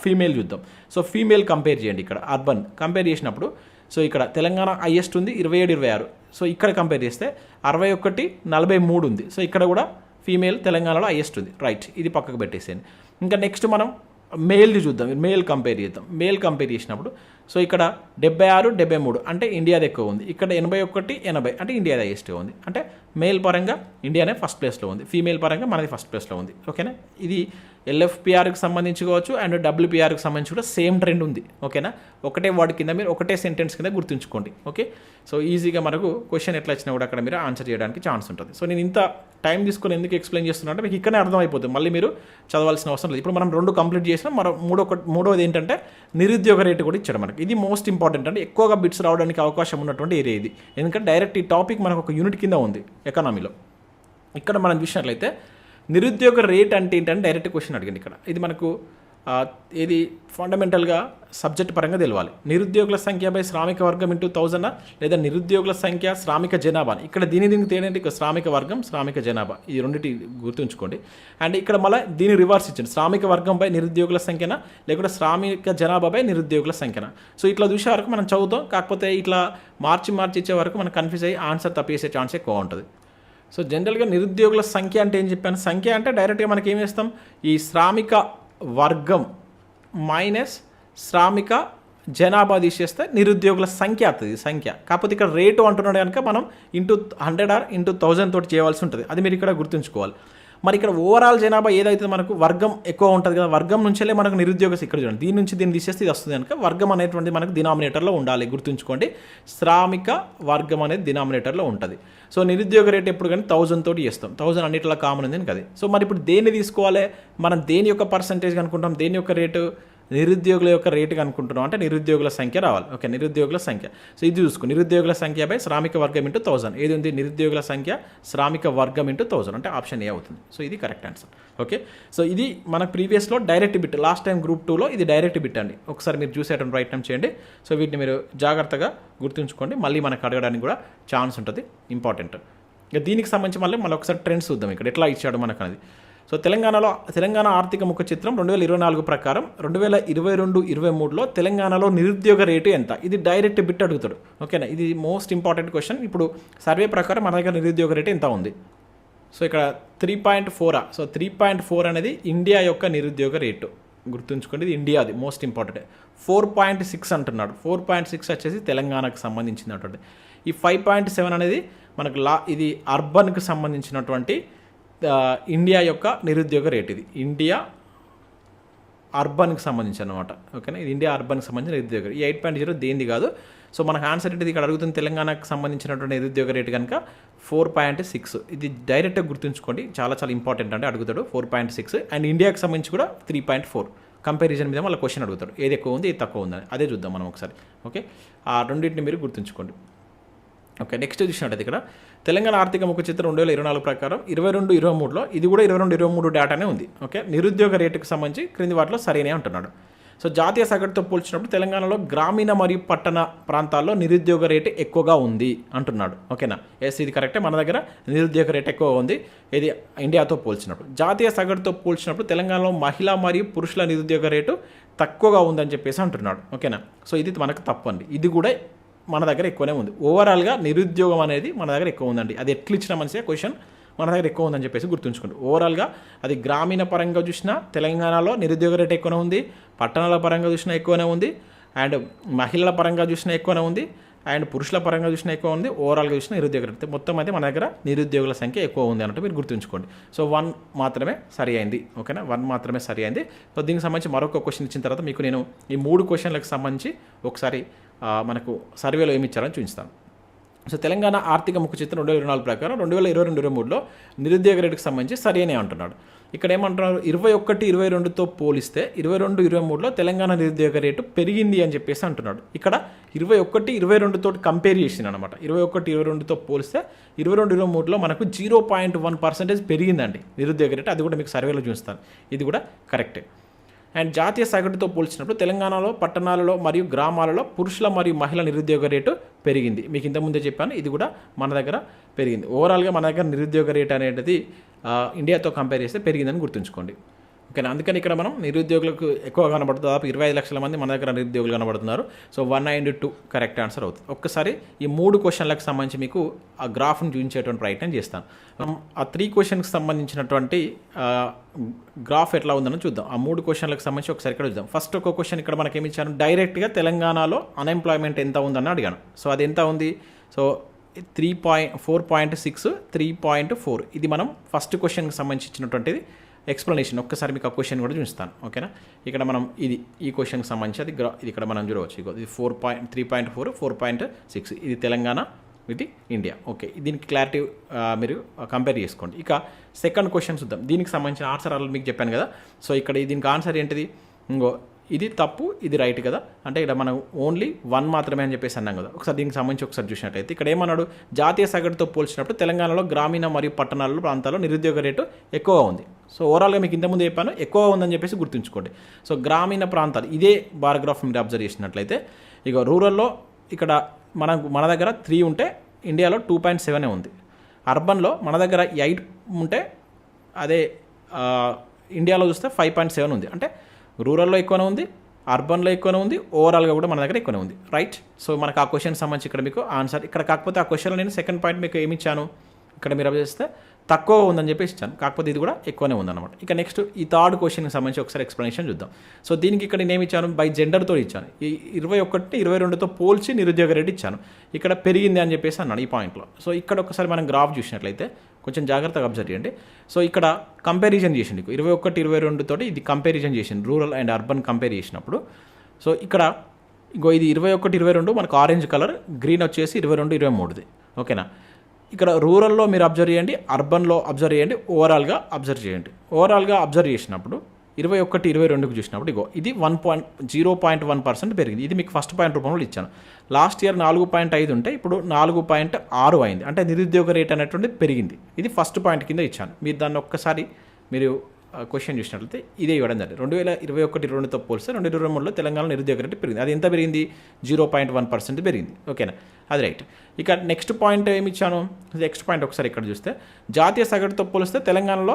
ఫీమేల్ చూద్దాం. సో ఫీమేల్ కంపేర్ చేయండి. ఇక్కడ అర్బన్ కంపేర్ చేసినప్పుడు సో ఇక్కడ తెలంగాణ హైయెస్ట్ ఉంది 27-26. సో ఇక్కడ కంపేర్ చేస్తే 61-43 ఉంది. సో ఇక్కడ కూడా ఫీమేల్ తెలంగాణలో హైయెస్ట్ ఉంది. రైట్, ఇది పక్కకు పెట్టేసేయండి. ఇంకా నెక్స్ట్ మనం మేల్ది చూద్దాం. మేల్ కంపేర్ చేద్దాం. మేల్ కంపేర్ చేసినప్పుడు సో ఇక్కడ 76-73 అంటే ఇండియాది ఎక్కువ ఉంది. ఇక్కడ 81-80 అంటే ఇండియాది హైయెస్ట్గా ఉంది. అంటే మేల్ పరంగా ఇండియానే ఫస్ట్ ప్లేస్లో ఉంది, ఫీమేల్ పరంగా మనది ఫస్ట్ ప్లేస్లో ఉంది. ఓకేనా, ఇది ఎల్ఎఫ్పిఆర్కి సంబంధించి కావచ్చు అండ్ డబ్ల్యూపీఆర్కి సంబంధించి కూడా సేమ్ ట్రెండ్ ఉంది. ఓకేనా, ఒకటే వర్డ్ కింద మీరు ఒకటే సెంటెన్స్ కింద గుర్తుంచుకోండి. ఓకే, సో ఈజీగా మనకు క్వశ్చన్ ఎట్లా వచ్చినా కూడా అక్కడ మీరు ఆన్సర్ చేయడానికి ఛాన్స్ ఉంటుంది. సో నేను ఇంత టైం తీసుకొని ఎందుకు ఎక్స్ప్లెయిన్ చేస్తున్నా అంటే మీకు ఇక్కడనే అర్థమైపోతుంది, మళ్ళీ మీరు చదవాల్సిన అవసరం లేదు. ఇప్పుడు మనం 2 కంప్లీట్ చేసినా మూడోది ఏంటంటే నిరుద్యోగ రేటు కూడా ఇచ్చాడు మనకి. ఇది మోస్ట్ ఇంపార్టెంట్, అంటే ఎక్కువగా బిట్స్ రావడానికి అవకాశం ఉన్నటువంటి ఏరియా ఇది. ఎందుకంటే డైరెక్ట్ ఈ టాపిక్ మనకు ఒక యూనిట్ కింద ఉంది ఎకానమీలో. ఇక్కడ మనం చూసినట్లయితే నిరుద్యోగ రేట్ అంటే ఏంటంటే డైరెక్ట్ క్వశ్చన్ అడిగింది ఇక్కడ. ఇది మనకు ఇది ఫండమెంటల్గా సబ్జెక్ట్ పరంగా తెలవాలి. నిరుద్యోగుల సంఖ్య బై శ్రామిక వర్గం ఇంటూ 1000 లేదా నిరుద్యోగుల సంఖ్య శ్రామిక జనాభా. ఇక్కడ దీనికి తేడంటే ఇక శ్రామిక వర్గం శ్రామిక జనాభా ఈ రెండింటి గుర్తుంచుకోండి. అండ్ ఇక్కడ మళ్ళీ దీని రివర్స్ ఇచ్చింది, శ్రామిక వర్గం బై నిరుద్యోగుల సంఖ్యన లేకుంటే శ్రామిక జనాభా బై నిరుద్యోగుల సంఖ్యన. సో ఇట్లా చూసే వరకు మనం చదువుతాం, కాకపోతే ఇట్లా మార్చి ఇచ్చే వరకు మనం కన్ఫ్యూజ్ అయ్యి ఆన్సర్ తప్పేసే ఛాన్స్ ఎక్కువ ఉంటుంది. సో జనరల్గా నిరుద్యోగుల సంఖ్య అంటే ఏం చెప్పాను, సంఖ్య అంటే డైరెక్ట్గా మనకి ఏం చేస్తాం, ఈ శ్రామిక వర్గం మైనస్ శ్రామిక జనాభా తీసేస్తే నిరుద్యోగుల సంఖ్య అవుతుంది సంఖ్య. కాకపోతే ఇక్కడ రేటు అంటున్నాడు కనుక మనం ఇంటూ 100 ఆర్ ఇంటూ 1000 తోటి చేయవలసి ఉంటుంది. అది మీరు ఇక్కడ గుర్తుంచుకోవాలి. మరి ఇక్కడ ఓవరాల్ జనాభా ఏదైతే మనకు వర్గం ఎక్కువ ఉంటుంది కదా, వర్గం నుంచే మనకు నిరుద్యోగ ఇక్కడ చూడండి, దీని నుంచి దీన్ని తీసేస్తే ఇది వస్తుంది కనుక వర్గం అనేటువంటి మనకు డినామినేటర్లో ఉండాలి. గుర్తుంచుకోండి, శ్రామిక వర్గం అనేది డినామినేటర్లో ఉంటుంది. సో నిరుద్యోగ రేట్ ఎప్పుడు కానీ 1000 తోటి చేస్తాం, 1000 అన్నిటిలో కామన్ ఉంది కదా. సో మరి ఇప్పుడు దేన్ని తీసుకోవాలి, మనం దేని యొక్క పర్సంటేజ్ అనుకుంటాం, దేని యొక్క రేటు నిరుద్యోగుల యొక్క రేటు కనుక్కుంటున్నాం అంటే నిరుద్యోగుల సంఖ్య రావాలి. ఓకే, నిరుద్యోగుల సంఖ్య. సో ఇది చూసుకో, నిరుద్యోగుల సంఖ్య బై శ్రామిక వర్గం ఇంటూ 1000. ఏది ఉంది? నిరుద్యోగుల సంఖ్య శ్రామిక వర్గం ఇంటూ 1000 అంటే ఆప్షన్ ఏ అవుతుంది. సో ఇది కరెక్ట్ ఆన్సర్. ఓకే, సో ఇది మన ప్రీవియస్లో direct bit, last time group 2లో ఇది డైరెక్ట్ బిట్ అండి. ఒకసారి మీరు చూసేటువంటి ప్రయత్నం చేయండి. సో వీటిని మీరు జాగ్రత్తగా గుర్తుంచుకోండి, మళ్ళీ మనకు అడగడానికి కూడా ఛాన్స్ ఉంటుంది, ఇంపార్టెంట్. ఇక దీనికి సంబంధించి మళ్ళీ ఒకసారి ట్రెండ్స్ చూద్దాం ఇక్కడ ఎట్లా ఇచ్చాడు మనకు అనేది. సో తెలంగాణ ఆర్థిక ముఖ చిత్రం 2024 ప్రకారం 2022-23లో తెలంగాణలో నిరుద్యోగ రేటు ఎంత? ఇది డైరెక్ట్ బిట్ అడుగుతాడు. ఓకేనా, ఇది మోస్ట్ ఇంపార్టెంట్ క్వశ్చన్. ఇప్పుడు సర్వే ప్రకారం మన దగ్గర నిరుద్యోగ రేటు ఎంత ఉంది? సో ఇక్కడ 3.4. సో 3.4 అనేది ఇండియా యొక్క నిరుద్యోగ రేటు, గుర్తుంచుకోండి, ఇది ఇండియాది, మోస్ట్ ఇంపార్టెంట్. 4.6 అంటున్నాడు. 4.6 వచ్చేసి తెలంగాణకు సంబంధించినటువంటి. ఈ 5.7 అనేది మనకు ఇది అర్బన్కి సంబంధించినటువంటి ఇండియా యొక్క నిరుద్యోగ రేట్. ఇది ఇండియా అర్బన్కి సంబంధించి అనమాట. ఓకేనా, ఇది ఇండియా అర్బన్కి సంబంధించిన నిరుద్యోగ. ఈ 8.0 దేనిది కాదు. సో మనకు ఆన్సర్ ఏంటిది ఇక్కడ అడుగుతుంది? తెలంగాణకు సంబంధించినటువంటి నిరుద్యోగ రేటు కనుక 4.6. ఇది డైరెక్ట్గా గుర్తుంచుకోండి, చాలా చాలా ఇంపార్టెంట్ అంటే అడుగుతాడు 4.6. అండ్ ఇండియాకి సంబంధించి కూడా 3.4. కంపారిజన్ మీద మళ్ళీ క్వశ్చన్ అడుగుతాడు, ఏది ఎక్కువ ఉంది ఏది తక్కువ ఉందని. అదే చూద్దాం మనం ఒకసారి. ఓకే, ఆ రెండింటిని మీరు గుర్తుంచుకోండి. ఓకే, నెక్స్ట్ చూసినట్టయితే ఇక్కడ తెలంగాణ ఆర్థిక ముఖ చిత్రం 2024 ప్రకారం 22-23లో ఇది కూడా 22-23 డేటానే ఉంది. ఓకే, నిరుద్యోగ రేటుకు సంబంధించి క్రింది వాటిలో సరైనే అంటున్నాడు. సో జాతీయ సగటుతో పోల్చినప్పుడు తెలంగాణలో గ్రామీణ మరియు పట్టణ ప్రాంతాల్లో నిరుద్యోగ రేటు ఎక్కువగా ఉంది అంటున్నాడు. ఓకేనా, ఎస్ ఇది కరెక్టే, మన దగ్గర నిరుద్యోగ రేటు ఎక్కువగా ఉంది. ఇది ఇండియాతో పోల్చినప్పుడు. జాతీయ సగటుతో పోల్చినప్పుడు తెలంగాణలో మహిళా మరియు పురుషుల నిరుద్యోగ రేటు తక్కువగా ఉందని చెప్పేసి అంటున్నాడు. ఓకేనా, సో ఇది మనకు తప్పు అండి. ఇది కూడా మన దగ్గర ఎక్కువనే ఉంది. ఓవరాల్గా నిరుద్యోగం అనేది మన దగ్గర ఎక్కువ ఉందండి. అది ఎట్లు ఇచ్చిన మంచిగా క్వశ్చన్ మన దగ్గర ఎక్కువ ఉందని చెప్పేసి గుర్తుంచుకోండి. ఓవరాల్గా అది గ్రామీణ పరంగా చూసినా తెలంగాణలో నిరుద్యోగ రేటు ఎక్కువనే ఉంది, పట్టణాల పరంగా చూసినా ఎక్కువనే ఉంది, అండ్ మహిళల పరంగా చూసినా ఎక్కువనే ఉంది, అండ్ పురుషుల పరంగా చూసినా ఎక్కువ ఉంది. ఓవరాల్గా చూసినా నిరుద్యోగ రేటు మొత్తం అయితే మన దగ్గర నిరుద్యోగుల సంఖ్య ఎక్కువ ఉంది అన్నట్టు మీరు గుర్తుంచుకోండి. సో 1 మాత్రమే సరి అయింది. ఓకేనా, 1 మాత్రమే సరి అయింది. సో దీనికి సంబంధించి మరొక క్వశ్చన్ ఇచ్చిన తర్వాత మీకు నేను ఈ 3 క్వశ్చన్లకు సంబంధించి ఒకసారి మనకు సర్వేలో ఏమి ఇచ్చారని చూపిస్తాను. సో తెలంగాణ ఆర్థిక ముఖ చిత్రం 2024 ప్రకారం 2022-23లో నిరుద్యోగ రేటుకు సంబంధించి సరైనే అంటున్నాడు. ఇక్కడ ఏమంటున్నారు? 21-22తో పోలిస్తే 22-23లో తెలంగాణ నిరుద్యోగ రేటు పెరిగింది అని చెప్పేసి అంటున్నాడు. ఇక్కడ 21-22తో కంపేర్ చేసింది అనమాట. 21-22తో పోలిస్తే 22-23లో మనకు 0.1% పెరిగిందండి నిరుద్యోగ రేటు. అది కూడా మీకు సర్వేలో చూస్తాను, ఇది కూడా కరెక్టే. అండ్ జాతీయ సగటుతో పోల్చినప్పుడు తెలంగాణలో పట్టణాలలో మరియు గ్రామాలలో పురుషుల మరియు మహిళల నిరుద్యోగ రేటు పెరిగింది. మీకు ఇంతకుముందే చెప్పాను, ఇది కూడా మన దగ్గర పెరిగింది. ఓవరాల్గా మన దగ్గర నిరుద్యోగ రేట్ అనేది ఇండియాతో కంపేర్ చేస్తే పెరిగిందని గుర్తుంచుకోండి. ఓకేనా, అందుకని ఇక్కడ మనం నిరుద్యోగులకు ఎక్కువ కనబడుతుంది. దాదాపు 25 లక్షల మంది మన దగ్గర నిరుద్యోగులు కనబడుతున్నారు. సో 1 and 2 కరెక్ట్ ఆన్సర్ అవుతుంది. ఒక్కసారి ఈ 3 క్వశ్చన్లకు సంబంధించి మీకు ఆ గ్రాఫ్ను చూపించేటువంటి ప్రయత్నం చేస్తాను. ఆ 3 క్వశ్చన్కి సంబంధించినటువంటి గ్రాఫ్ ఎట్లా ఉందని చూద్దాం. ఆ 3 క్వశ్చన్లకు సంబంధించి ఒకసారి ఇక్కడ చూద్దాం. ఫస్ట్ ఒక క్వశ్చన్ ఇక్కడ మనకి ఏమి ఇచ్చాను? డైరెక్ట్గా తెలంగాణలో అన్ఎంప్లాయ్మెంట్ ఎంత ఉందని అడిగాను. సో అది ఎంత ఉంది? సో 4.6, 3.4. ఇది మనం ఫస్ట్ క్వశ్చన్కి సంబంధించి ఇచ్చినటువంటిది ఎక్స్ప్లెనేషన్. ఒక్కసారి మీకు ఆ క్వశ్చన్ కూడా చూపిస్తాను. ఓకేనా, ఇక్కడ మనం ఈ క్వశ్చన్కి సంబంధించి అది ఇది ఇక్కడ మనం చూడవచ్చు. ఇది 3.4, 4.6. ఇది తెలంగాణ, ఇది ఇండియా. ఓకే, దీనికి క్లారిటీ మీరు కంపేర్ చేసుకోండి. ఇక సెకండ్ క్వశ్చన్ చూద్దాం. దీనికి సంబంధించిన ఆన్సర్ ఆల్రెడీ మీకు చెప్పాను కదా. సో ఇక్కడ దీనికి ఆన్సర్ ఏంటిది? ఇది తప్పు, ఇది రైట్ కదా. అంటే ఇక్కడ మనం ఓన్లీ 1 మాత్రమే అని చెప్పేసి అన్నాం కదా. ఒకసారి దీనికి సంబంధించి ఒకసారి చూసినట్టయితే ఇక్కడ ఏమన్నాడు? జాతీయ సగటుతో పోల్చినప్పుడు తెలంగాణలో గ్రామీణ మరియు పట్టణాలలో ప్రాంతాల్లో నిరుద్యోగ రేటు ఎక్కువగా ఉంది. సో ఓవరాల్గా మీకు ఇంతకుముందు చెప్పాను, ఎక్కువ ఉందని చెప్పేసి గుర్తుంచుకోండి. సో గ్రామీణ ప్రాంతాలు ఇదే బార్గ్రాఫ్ మీరు అబ్జర్వ్ చేసినట్లయితే ఇక రూరల్లో ఇక్కడ మన దగ్గర 3 ఉంటే ఇండియాలో 2.7 ఉంది. అర్బన్లో మన దగ్గర 8 ఉంటే అదే ఇండియాలో చూస్తే 5.7 ఉంది. అంటే రూరల్లో ఎక్కువనే ఉంది, అర్బన్లో ఎక్కువనే ఉంది, ఓవరాల్గా కూడా మన దగ్గర ఎక్కువనే ఉంది. రైట్. సో మనకు ఆ క్వశ్చన్ సంబంధించి ఇక్కడ మీకు ఆన్సర్ ఇక్కడ కాకపోతే ఆ క్వశ్చన్లో నేను సెకండ్ పాయింట్ మీకు ఏమి ఇచ్చాను? ఇక్కడ మీరు అబ్జర్వ్ చేస్తే తక్కువ ఉందని చెప్పేసి ఇచ్చాను, కాకపోతే ఇది కూడా ఎక్కువనే ఉందన్నమాట. ఇక నెక్స్ట్ ఈ థర్డ్ క్వశ్చన్కి సంబంధించి ఒకసారి ఎక్స్ప్లెనేషన్ చూద్దాం. సో దీనికి ఇక్కడ నేను ఇచ్చాను బై జెండర్తో ఇచ్చాను. ఈ 21-22తో పోల్చి నిరుద్యోగ రేటు ఇచ్చాను. ఇక్కడ పెరిగింది అని చెప్పేసి అన్నాడు ఈ పాయింట్లో. సో ఇక్కడ ఒకసారి మనం గ్రాఫ్ చూసినట్లయితే కొంచెం జాగ్రత్తగా అబ్జర్వ్ చేయండి. సో ఇక్కడ కంపారిజన్ చేసింది 21-22 తోటి ఇది కంపారిజన్ చేసింది, రూరల్ అండ్ అర్బన్ కంపేర్ చేసినప్పుడు. సో ఇక్కడ ఇది 21-22 మనకు ఆరెంజ్ కలర్, గ్రీన్ వచ్చేసి 22-23. ఓకేనా, ఇక్కడ రూరల్లో మీరు అబ్జర్వ్ చేయండి, అర్బన్లో అబ్జర్వ్ చేయండి, ఓవరాల్గా అబ్జర్వ్ చేయండి. ఓవరాల్గా అబ్జర్వ్ చేసినప్పుడు 21, 22కి చూసినప్పుడు ఇగో ఇది 0.1% పెరిగింది. ఇది మీకు ఫస్ట్ పాయింట్ రూపంలో ఇచ్చాను. లాస్ట్ ఇయర్ 4.5 ఉంటే ఇప్పుడు 4.6 అయింది. అంటే నిరుద్యోగ రేట్ అనేటువంటి పెరిగింది. ఇది ఫస్ట్ పాయింట్ కింద ఇచ్చాను. మీరు దాన్ని ఒక్కసారి మీరు క్వశ్చన్ చూసినట్లయితే ఇదే ఇవ్వడం జరిగింది. 2021-22తో పోలిస్తే 2023లో తెలంగాణలో నిరుద్యోగ రేటు పెరిగింది. అది ఎంత పెరిగింది? 0.1% పెరిగింది. ఓకేనా, అది రైట్. ఇక నెక్స్ట్ పాయింట్ ఏమి ఇచ్చాను? నెక్స్ట్ పాయింట్ ఒకసారి ఇక్కడ చూస్తే జాతీయ సగటుతో పోలిస్తే తెలంగాణలో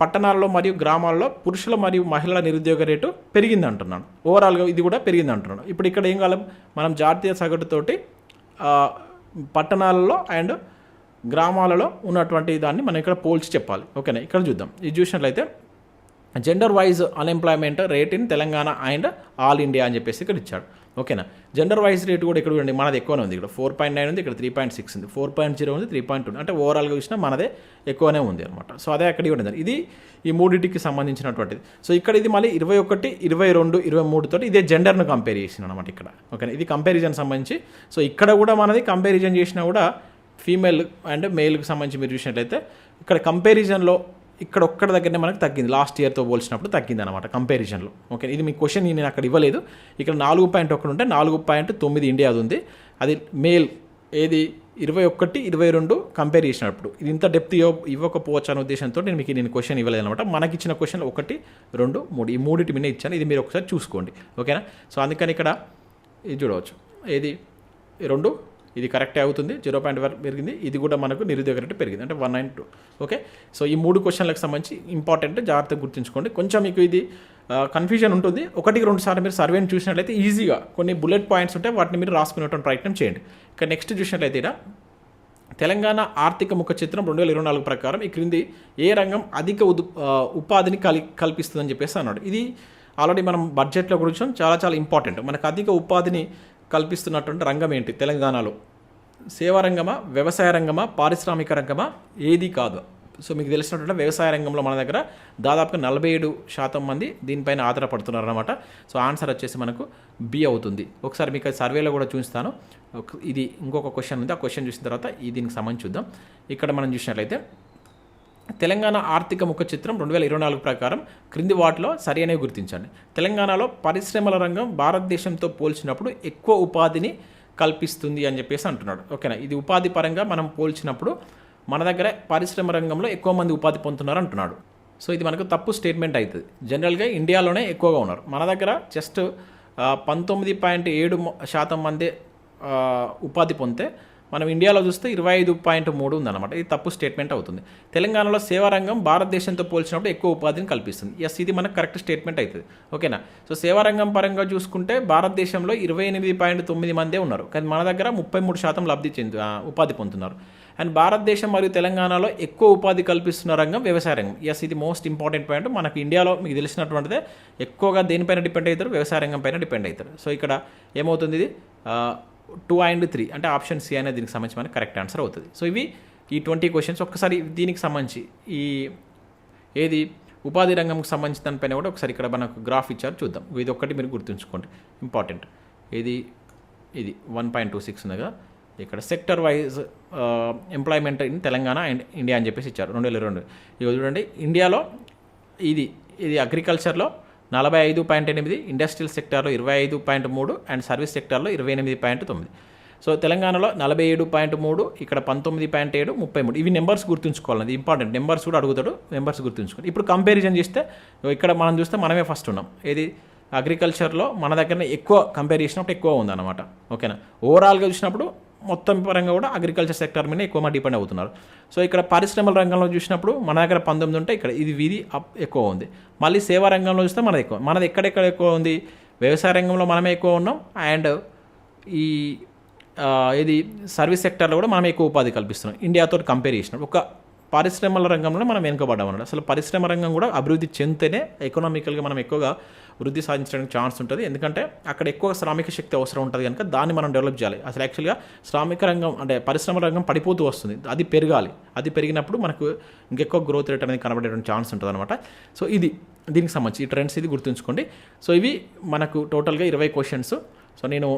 పట్టణాల్లో మరియు గ్రామాల్లో పురుషుల మరియు మహిళల నిరుద్యోగ రేటు పెరిగింది అంటున్నాను. ఓవరాల్గా ఇది కూడా పెరిగింది అంటున్నాను. ఇప్పుడు ఇక్కడ ఏం కాలం మనం జాతీయ సగటుతోటి పట్టణాలలో అండ్ గ్రామాలలో ఉన్నటువంటి దాన్ని మనం ఇక్కడ పోల్చి చెప్పాలి. ఓకేనా, ఇక్కడ చూద్దాం. ఇది చూసినట్లయితే gender wise unemployment rate in Telangana and all India అని చెప్పేసి ఇక్కడ ఇచ్చాడు. ఓకేనా, జెండర్ వైజ్ రేట్ కూడా ఇక్కడ చూడండి మనది ఎక్కువనే ఉంది. ఇక్కడ 4.9 ఉంది, ఇక్కడ 3.6 ఉంది, 4.0 ఉంది, 3.2 అంటే ఓవరాల్గా చూసినా మనదే ఎక్కువనే ఉంది అనమాట. సో అదే అక్కడ ఇవ్వడం ఇది ఈ మూడింటికి సంబంధించినటువంటిది. సో ఇక్కడ ఇది మళ్ళీ 21, 22, 23 తోటి ఇదే జెండర్ను కంపేర్ చేసిన అనమాట ఇక్కడ. ఓకేనా, ఇది కంపారిజన్ సంబంధించి. సో ఇక్కడ కూడా మనది కంపారిజన్ చేసినా కూడా ఫీమేల్ అండ్ మేల్కి సంబంధించి మీరు చూసినట్లయితే ఇక్కడ కంపారిజన్లో ఇక్కడ ఒక్కడి దగ్గరనే మనకు తగ్గింది. లాస్ట్ ఇయర్తో పోల్చినప్పుడు తగ్గింది అనమాట కంపారిజన్లో. ఓకే, ఇది మీ క్వశ్చన్ నేను అక్కడ ఇవ్వలేదు. ఇక్కడ 4.1 ఉంటే 4.9 ఇండియాది ఉంది. అది మేల్ ఏది 21, 22 కంపేర్ చేసినప్పుడు ఇది ఇంత డెప్త్ ఇవ్వకపోవచ్చు అనే ఉద్దేశంతో నేను క్వశ్చన్ ఇవ్వలేదు అనమాట. మనకి ఇచ్చిన క్వశ్చన్ 1, 2, 3 ఈ మూడింటి మీద ఇచ్చాను. ఇది మీరు ఒకసారి చూసుకోండి. ఓకేనా, సో అందుకని ఇక్కడ ఇది చూడవచ్చు. ఏది 2 ఇది కరెక్టే అవుతుంది. 0.1 పెరిగింది. ఇది కూడా మనకు నిరుద్యోగ రేటు పెరిగింది అంటే 192. ఓకే, సో ఈ 3 క్వశ్చన్లకు సంబంధించి ఇంపార్టెంట్, జాగ్రత్తగా గుర్తుంచుకోండి. కొంచెం మీకు ఇది కన్ఫ్యూజన్ ఉంటుంది. 1-2 సార్లు మీరు సర్వేని చూసినట్లయితే ఈజీగా కొన్ని బుల్లెట్ పాయింట్స్ ఉంటే వాటిని మీరు రాసుకునేటువంటి ప్రయత్నం చేయండి. ఇక నెక్స్ట్ చూసినట్లయితే ఇక్కడ తెలంగాణ ఆర్థిక ముఖ చిత్రం 2024 ప్రకారం ఈ క్రింది ఏ రంగం అధిక ఉపాధిని కల్పిస్తుందని చెప్పేసి అన్నాడు. ఇది ఆల్రెడీ మనం బడ్జెట్లో గురించి చాలా ఇంపార్టెంట్. మనకు అధిక ఉపాధిని కల్పిస్తున్నటువంటి రంగం ఏంటి తెలంగాణలో? సేవా రంగమా, వ్యవసాయ రంగమా, పారిశ్రామిక రంగమా? ఏది కాదు. సో మీకు తెలిసినటువంటి వ్యవసాయ రంగంలో మన దగ్గర దాదాపుగా 47% మంది దీనిపైన ఆధారపడుతున్నారు అనమాట. సో ఆన్సర్ వచ్చేసి మనకు బి అవుతుంది. ఒకసారి మీకు సర్వేలో కూడా చూస్తాను. ఇది ఇంకొక క్వశ్చన్ ఉంది, ఆ క్వశ్చన్ చూసిన తర్వాత దీనికి సంబంధించి చూద్దాం. ఇక్కడ మనం చూసినట్లయితే తెలంగాణ ఆర్థిక ముఖ చిత్రం 2024 ప్రకారం క్రింది వాటిలో సరి అనేవి గుర్తించండి. తెలంగాణలో పరిశ్రమల రంగం భారతదేశంతో పోల్చినప్పుడు ఎక్కువ ఉపాధిని కల్పిస్తుంది అని చెప్పేసి అంటున్నాడు. ఓకేనా, ఇది ఉపాధి పరంగా మనం పోల్చినప్పుడు మన దగ్గర పరిశ్రమ రంగంలో ఎక్కువ మంది ఉపాధి పొందుతున్నారు అంటున్నాడు. సో ఇది మనకు తప్పు స్టేట్మెంట్ అవుతుంది. జనరల్గా ఇండియాలోనే ఎక్కువగా ఉన్నారు. మన దగ్గర జస్ట్ 19.7% మంది ఉపాధి పొందితే మనం ఇండియాలో చూస్తే 25.3 ఉందన్నమాట. ఇది తప్పు స్టేట్మెంట్ అవుతుంది. తెలంగాణలో సేవా రంగం భారతదేశంతో పోల్చినప్పుడు ఎక్కువ ఉపాధిని కల్పిస్తుంది. ఎస్, ఇది మనకు కరెక్ట్ స్టేట్మెంట్ అవుతుంది. ఓకేనా, సో సేవా రంగం పరంగా చూసుకుంటే భారతదేశంలో 28.9 మందే ఉన్నారు, కానీ మన దగ్గర 33% ఉపాధి పొందుతున్నారు. అండ్ భారతదేశం మరియు తెలంగాణలో ఎక్కువ ఉపాధి కల్పిస్తున్న రంగం వ్యవసాయ రంగం. ఎస్, ఇది మోస్ట్ ఇంపార్టెంట్ పాయింట్. మనకు ఇండియాలో మీకు తెలిసినటువంటిదే ఎక్కువగా దేనిపైన డిపెండ్ అవుతారు? వ్యవసాయ రంగం పైన డిపెండ్ అవుతారు. సో ఇక్కడ ఏమవుతుంది? ఇది 2 and 3 అంటే ఆప్షన్ సి అనేది దీనికి సంబంధించి మనకి కరెక్ట్ ఆన్సర్ అవుతుంది. సో ఇవి ఈ 20 క్వశ్చన్స్. ఒక్కసారి దీనికి సంబంధించి ఈ ఏది ఉపాధి రంగంకి సంబంధించి దానిపైన కూడా ఒకసారి ఇక్కడ మనకు గ్రాఫ్ ఇచ్చారు, చూద్దాం. ఇది ఒక్కటి మీరు గుర్తుంచుకోండి, ఇంపార్టెంట్. ఇది 1.26 ఉంది కదా. ఇక్కడ sector wise employment in Telangana and India అని చెప్పేసి ఇచ్చారు 2022. ఇక చూడండి, ఇండియాలో ఇది అగ్రికల్చర్లో 45.8, ఇండస్ట్రియల్ సెక్టార్లో 25.3 అండ్ సర్వీస్ సెక్టార్లో 28.9. సో తెలంగాణలో 47.3, ఇక్కడ 19.7, 33. ఇవి నెంబర్స్ గుర్తుంచుకోవాలి, ఇంపార్టెంట్. నెంబర్స్ కూడా అడుగుతాడు, నెంబర్స్ గుర్తుంచుకోండి. ఇప్పుడు కంపారిజన్ చేస్తే ఇక్కడ మనం చూస్తే మనమే ఫస్ట్ ఉన్నాం. ఏది అగ్రికల్చర్లో మన దగ్గరనే ఎక్కువ కంపేర్ చేసినప్పుడు ఎక్కువ ఉందన్నమాట. ఓకేనా, ఓవరాల్గా చూసినప్పుడు మొత్తం పరంగా కూడా అగ్రికల్చర్ సెక్టర్ మీద ఎక్కువ డిపెండ్ అవుతున్నారు. సో ఇక్కడ పరిశ్రమల రంగంలో చూసినప్పుడు మన దగ్గర 19 ఉంటే ఇక్కడ ఇది వీధి ఎక్కువ ఉంది. మళ్ళీ సేవా రంగంలో చూస్తే మనది ఎక్కువ. మనది ఎక్కడెక్కడ ఎక్కువ ఉంది? వ్యవసాయ రంగంలో మనమే ఎక్కువ ఉన్నాం. అండ్ ఈ ఇది సర్వీస్ సెక్టర్లో కూడా మనం ఎక్కువ ఉపాధి కల్పిస్తున్నాం ఇండియాతో కంపేర్ చేసినప్పుడు. ఒక పరిశ్రమల రంగంలో మనం వెనుకబడ్డాం అన్నమాట. అసలు పరిశ్రమ రంగం కూడా అభివృద్ధి చెందితేనే ఎకనామికల్గా మనం ఎక్కువగా వృద్ధి సాధించడానికి ఛాన్స్ ఉంటుంది. ఎందుకంటే అక్కడ ఎక్కువ శ్రామిక శక్తి అవసరం ఉంటుంది కనుక దాన్ని మనం డెవలప్ చేయాలి. అసలు యాక్చువల్గా శ్రామిక రంగం అంటే పరిశ్రమ రంగం పడిపోతూ వస్తుంది, అది పెరగాలి. అది పెరిగినప్పుడు మనకు ఇంకెక్కువ గ్రోత్ రేట్ అనేది కనబడేటువంటి ఛాన్స్ ఉంటుంది అనమాట. సో ఇది దీనికి సంబంధించి ఈ ట్రెండ్స్ ఇది గుర్తుంచుకోండి. సో ఇవి మనకు టోటల్గా 20 క్వశ్చన్స్. సో నేను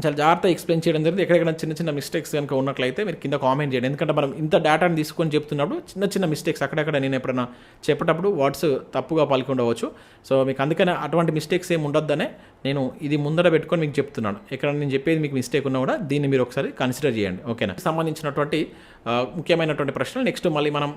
చాలా జాగ్రత్తగా ఎక్స్ప్లెయిన్ చేయడం జరిగింది. ఎక్కడెక్కడ చిన్న చిన్న మిస్టేక్స్ కనుక ఉన్నట్లయితే మీరు కింద కామెంట్ చేయండి. ఎందుకంటే మనం ఇంత డేటాను తీసుకొని చెప్తున్నప్పుడు చిన్న చిన్న మిస్టేక్స్ అక్కడక్కడ నేను ఎప్పుడైనా చెప్పేటప్పుడు వర్డ్స్ తప్పుగా పలుకుండవచ్చు. సో మీకు అందుకనే అటువంటి మిస్టేక్స్ ఏమి ఉండొద్దనే నేను ఇది ముందర పెట్టుకొని మీకు చెప్తున్నాను. ఎక్కడ నేను చెప్పేది మీకు మిస్టేక్ ఉన్నా కూడా దీన్ని మీరు ఒకసారి కన్సిడర్ చేయండి. ఓకేనా? సంబంధించినటువంటి ముఖ్యమైనటువంటి ప్రశ్నలు నెక్స్ట్ మళ్ళీ మనం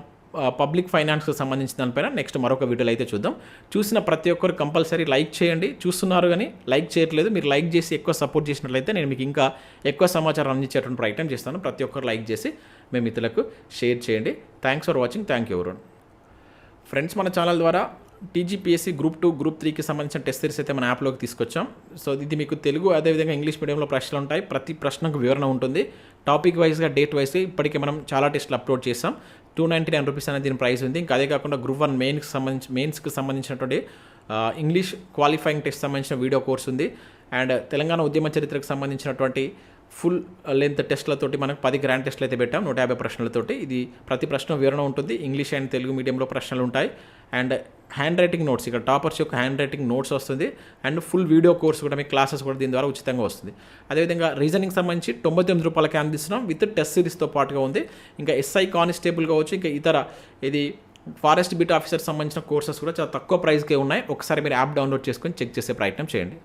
పబ్లిక్ ఫైనాన్స్కి సంబంధించిన దానిపైన నెక్స్ట్ మరొక వీడియోలో అయితే చూద్దాం. చూసిన ప్రతి ఒక్కరు కంపల్సరీ లైక్ చేయండి. చూస్తున్నారు కానీ లైక్ చేయట్లేదు. మీరు లైక్ చేసి ఎక్కువ సపోర్ట్ చేసినట్లయితే నేను మీకు ఇంకా ఎక్కువ సమాచారం అందించేటువంటి ప్రయత్నం చేస్తాను. ప్రతి ఒక్కరు లైక్ చేసి మీ మిత్రులకు షేర్ చేయండి. Thanks for watching. Thank you everyone. Friends, మన ఛానల్ ద్వారా టీజీపీఎస్సీ గ్రూప్ 2, గ్రూప్ 3కి సంబంధించిన టెస్ట్ సిరీస్ అయితే మన యాప్లోకి తీసుకొచ్చాం. సో ఇది మీకు తెలుగు అదేవిధంగా ఇంగ్లీష్ మీడియంలో ప్రశ్నలు ఉంటాయి. ప్రతి ప్రశ్నకు వివరణ ఉంటుంది. టాపిక్ వైజ్గా, డేట్ వైజ్గా ఇప్పటికే మనం చాలా టెస్టులు అప్లోడ్ చేసాం. 299 రూపీస్ అనేది దీని ప్రైస్ ఉంది. ఇంకా అదే కాకుండా గ్రూప్ 1 మెయిన్స్కి సంబంధించినటువంటి ఇంగ్లీష్ క్వాలిఫైయింగ్ టెస్ట్ సంబంధించిన వీడియో కోర్స్ ఉంది. అండ్ తెలంగాణ ఉద్యమ చరిత్రకు సంబంధించినటువంటి ఫుల్ లెంత్ టెస్ట్లతోటి మనకు 10 గ్రాండ్ టెస్ట్లు అయితే పెట్టాం 150 ప్రశ్నలతోటి. ఇది ప్రతి ప్రశ్న వివరణ ఉంటుంది. ఇంగ్లీష్ అండ్ తెలుగు మీడియంలో ప్రశ్నలు ఉంటాయి. అండ్ హ్యాండ్ రైటింగ్ నోట్స్, ఇక్కడ టాపర్స్ యొక్క హ్యాండ్ రైటింగ్ నోట్స్ వస్తుంది. అండ్ ఫుల్ వీడియో కోర్స్ కూడా, మీ క్లాసెస్ కూడా దీని ద్వారా ఉచితంగా వస్తుంది. అదేవిధంగా రీజనింగ్ సంబంధించి 99 రూపాయలకి అందిస్తున్నాం విత్ టెస్ట్ సిరీస్తో పాటుగా ఉంది. ఇంకా ఎస్ఐ కానిస్టేబుల్ కావచ్చు, ఇంకా ఇతర ఇది ఫారెస్ట్ బీట్ ఆఫీసర్ సంబంధించిన కోర్సెస్ కూడా చాలా తక్కువ ప్రైస్కే ఉన్నాయి. ఒకసారి మీరు యాప్ డౌన్లోడ్ చేసుకొని చెక్ చేసే ప్రయత్నం చేయండి.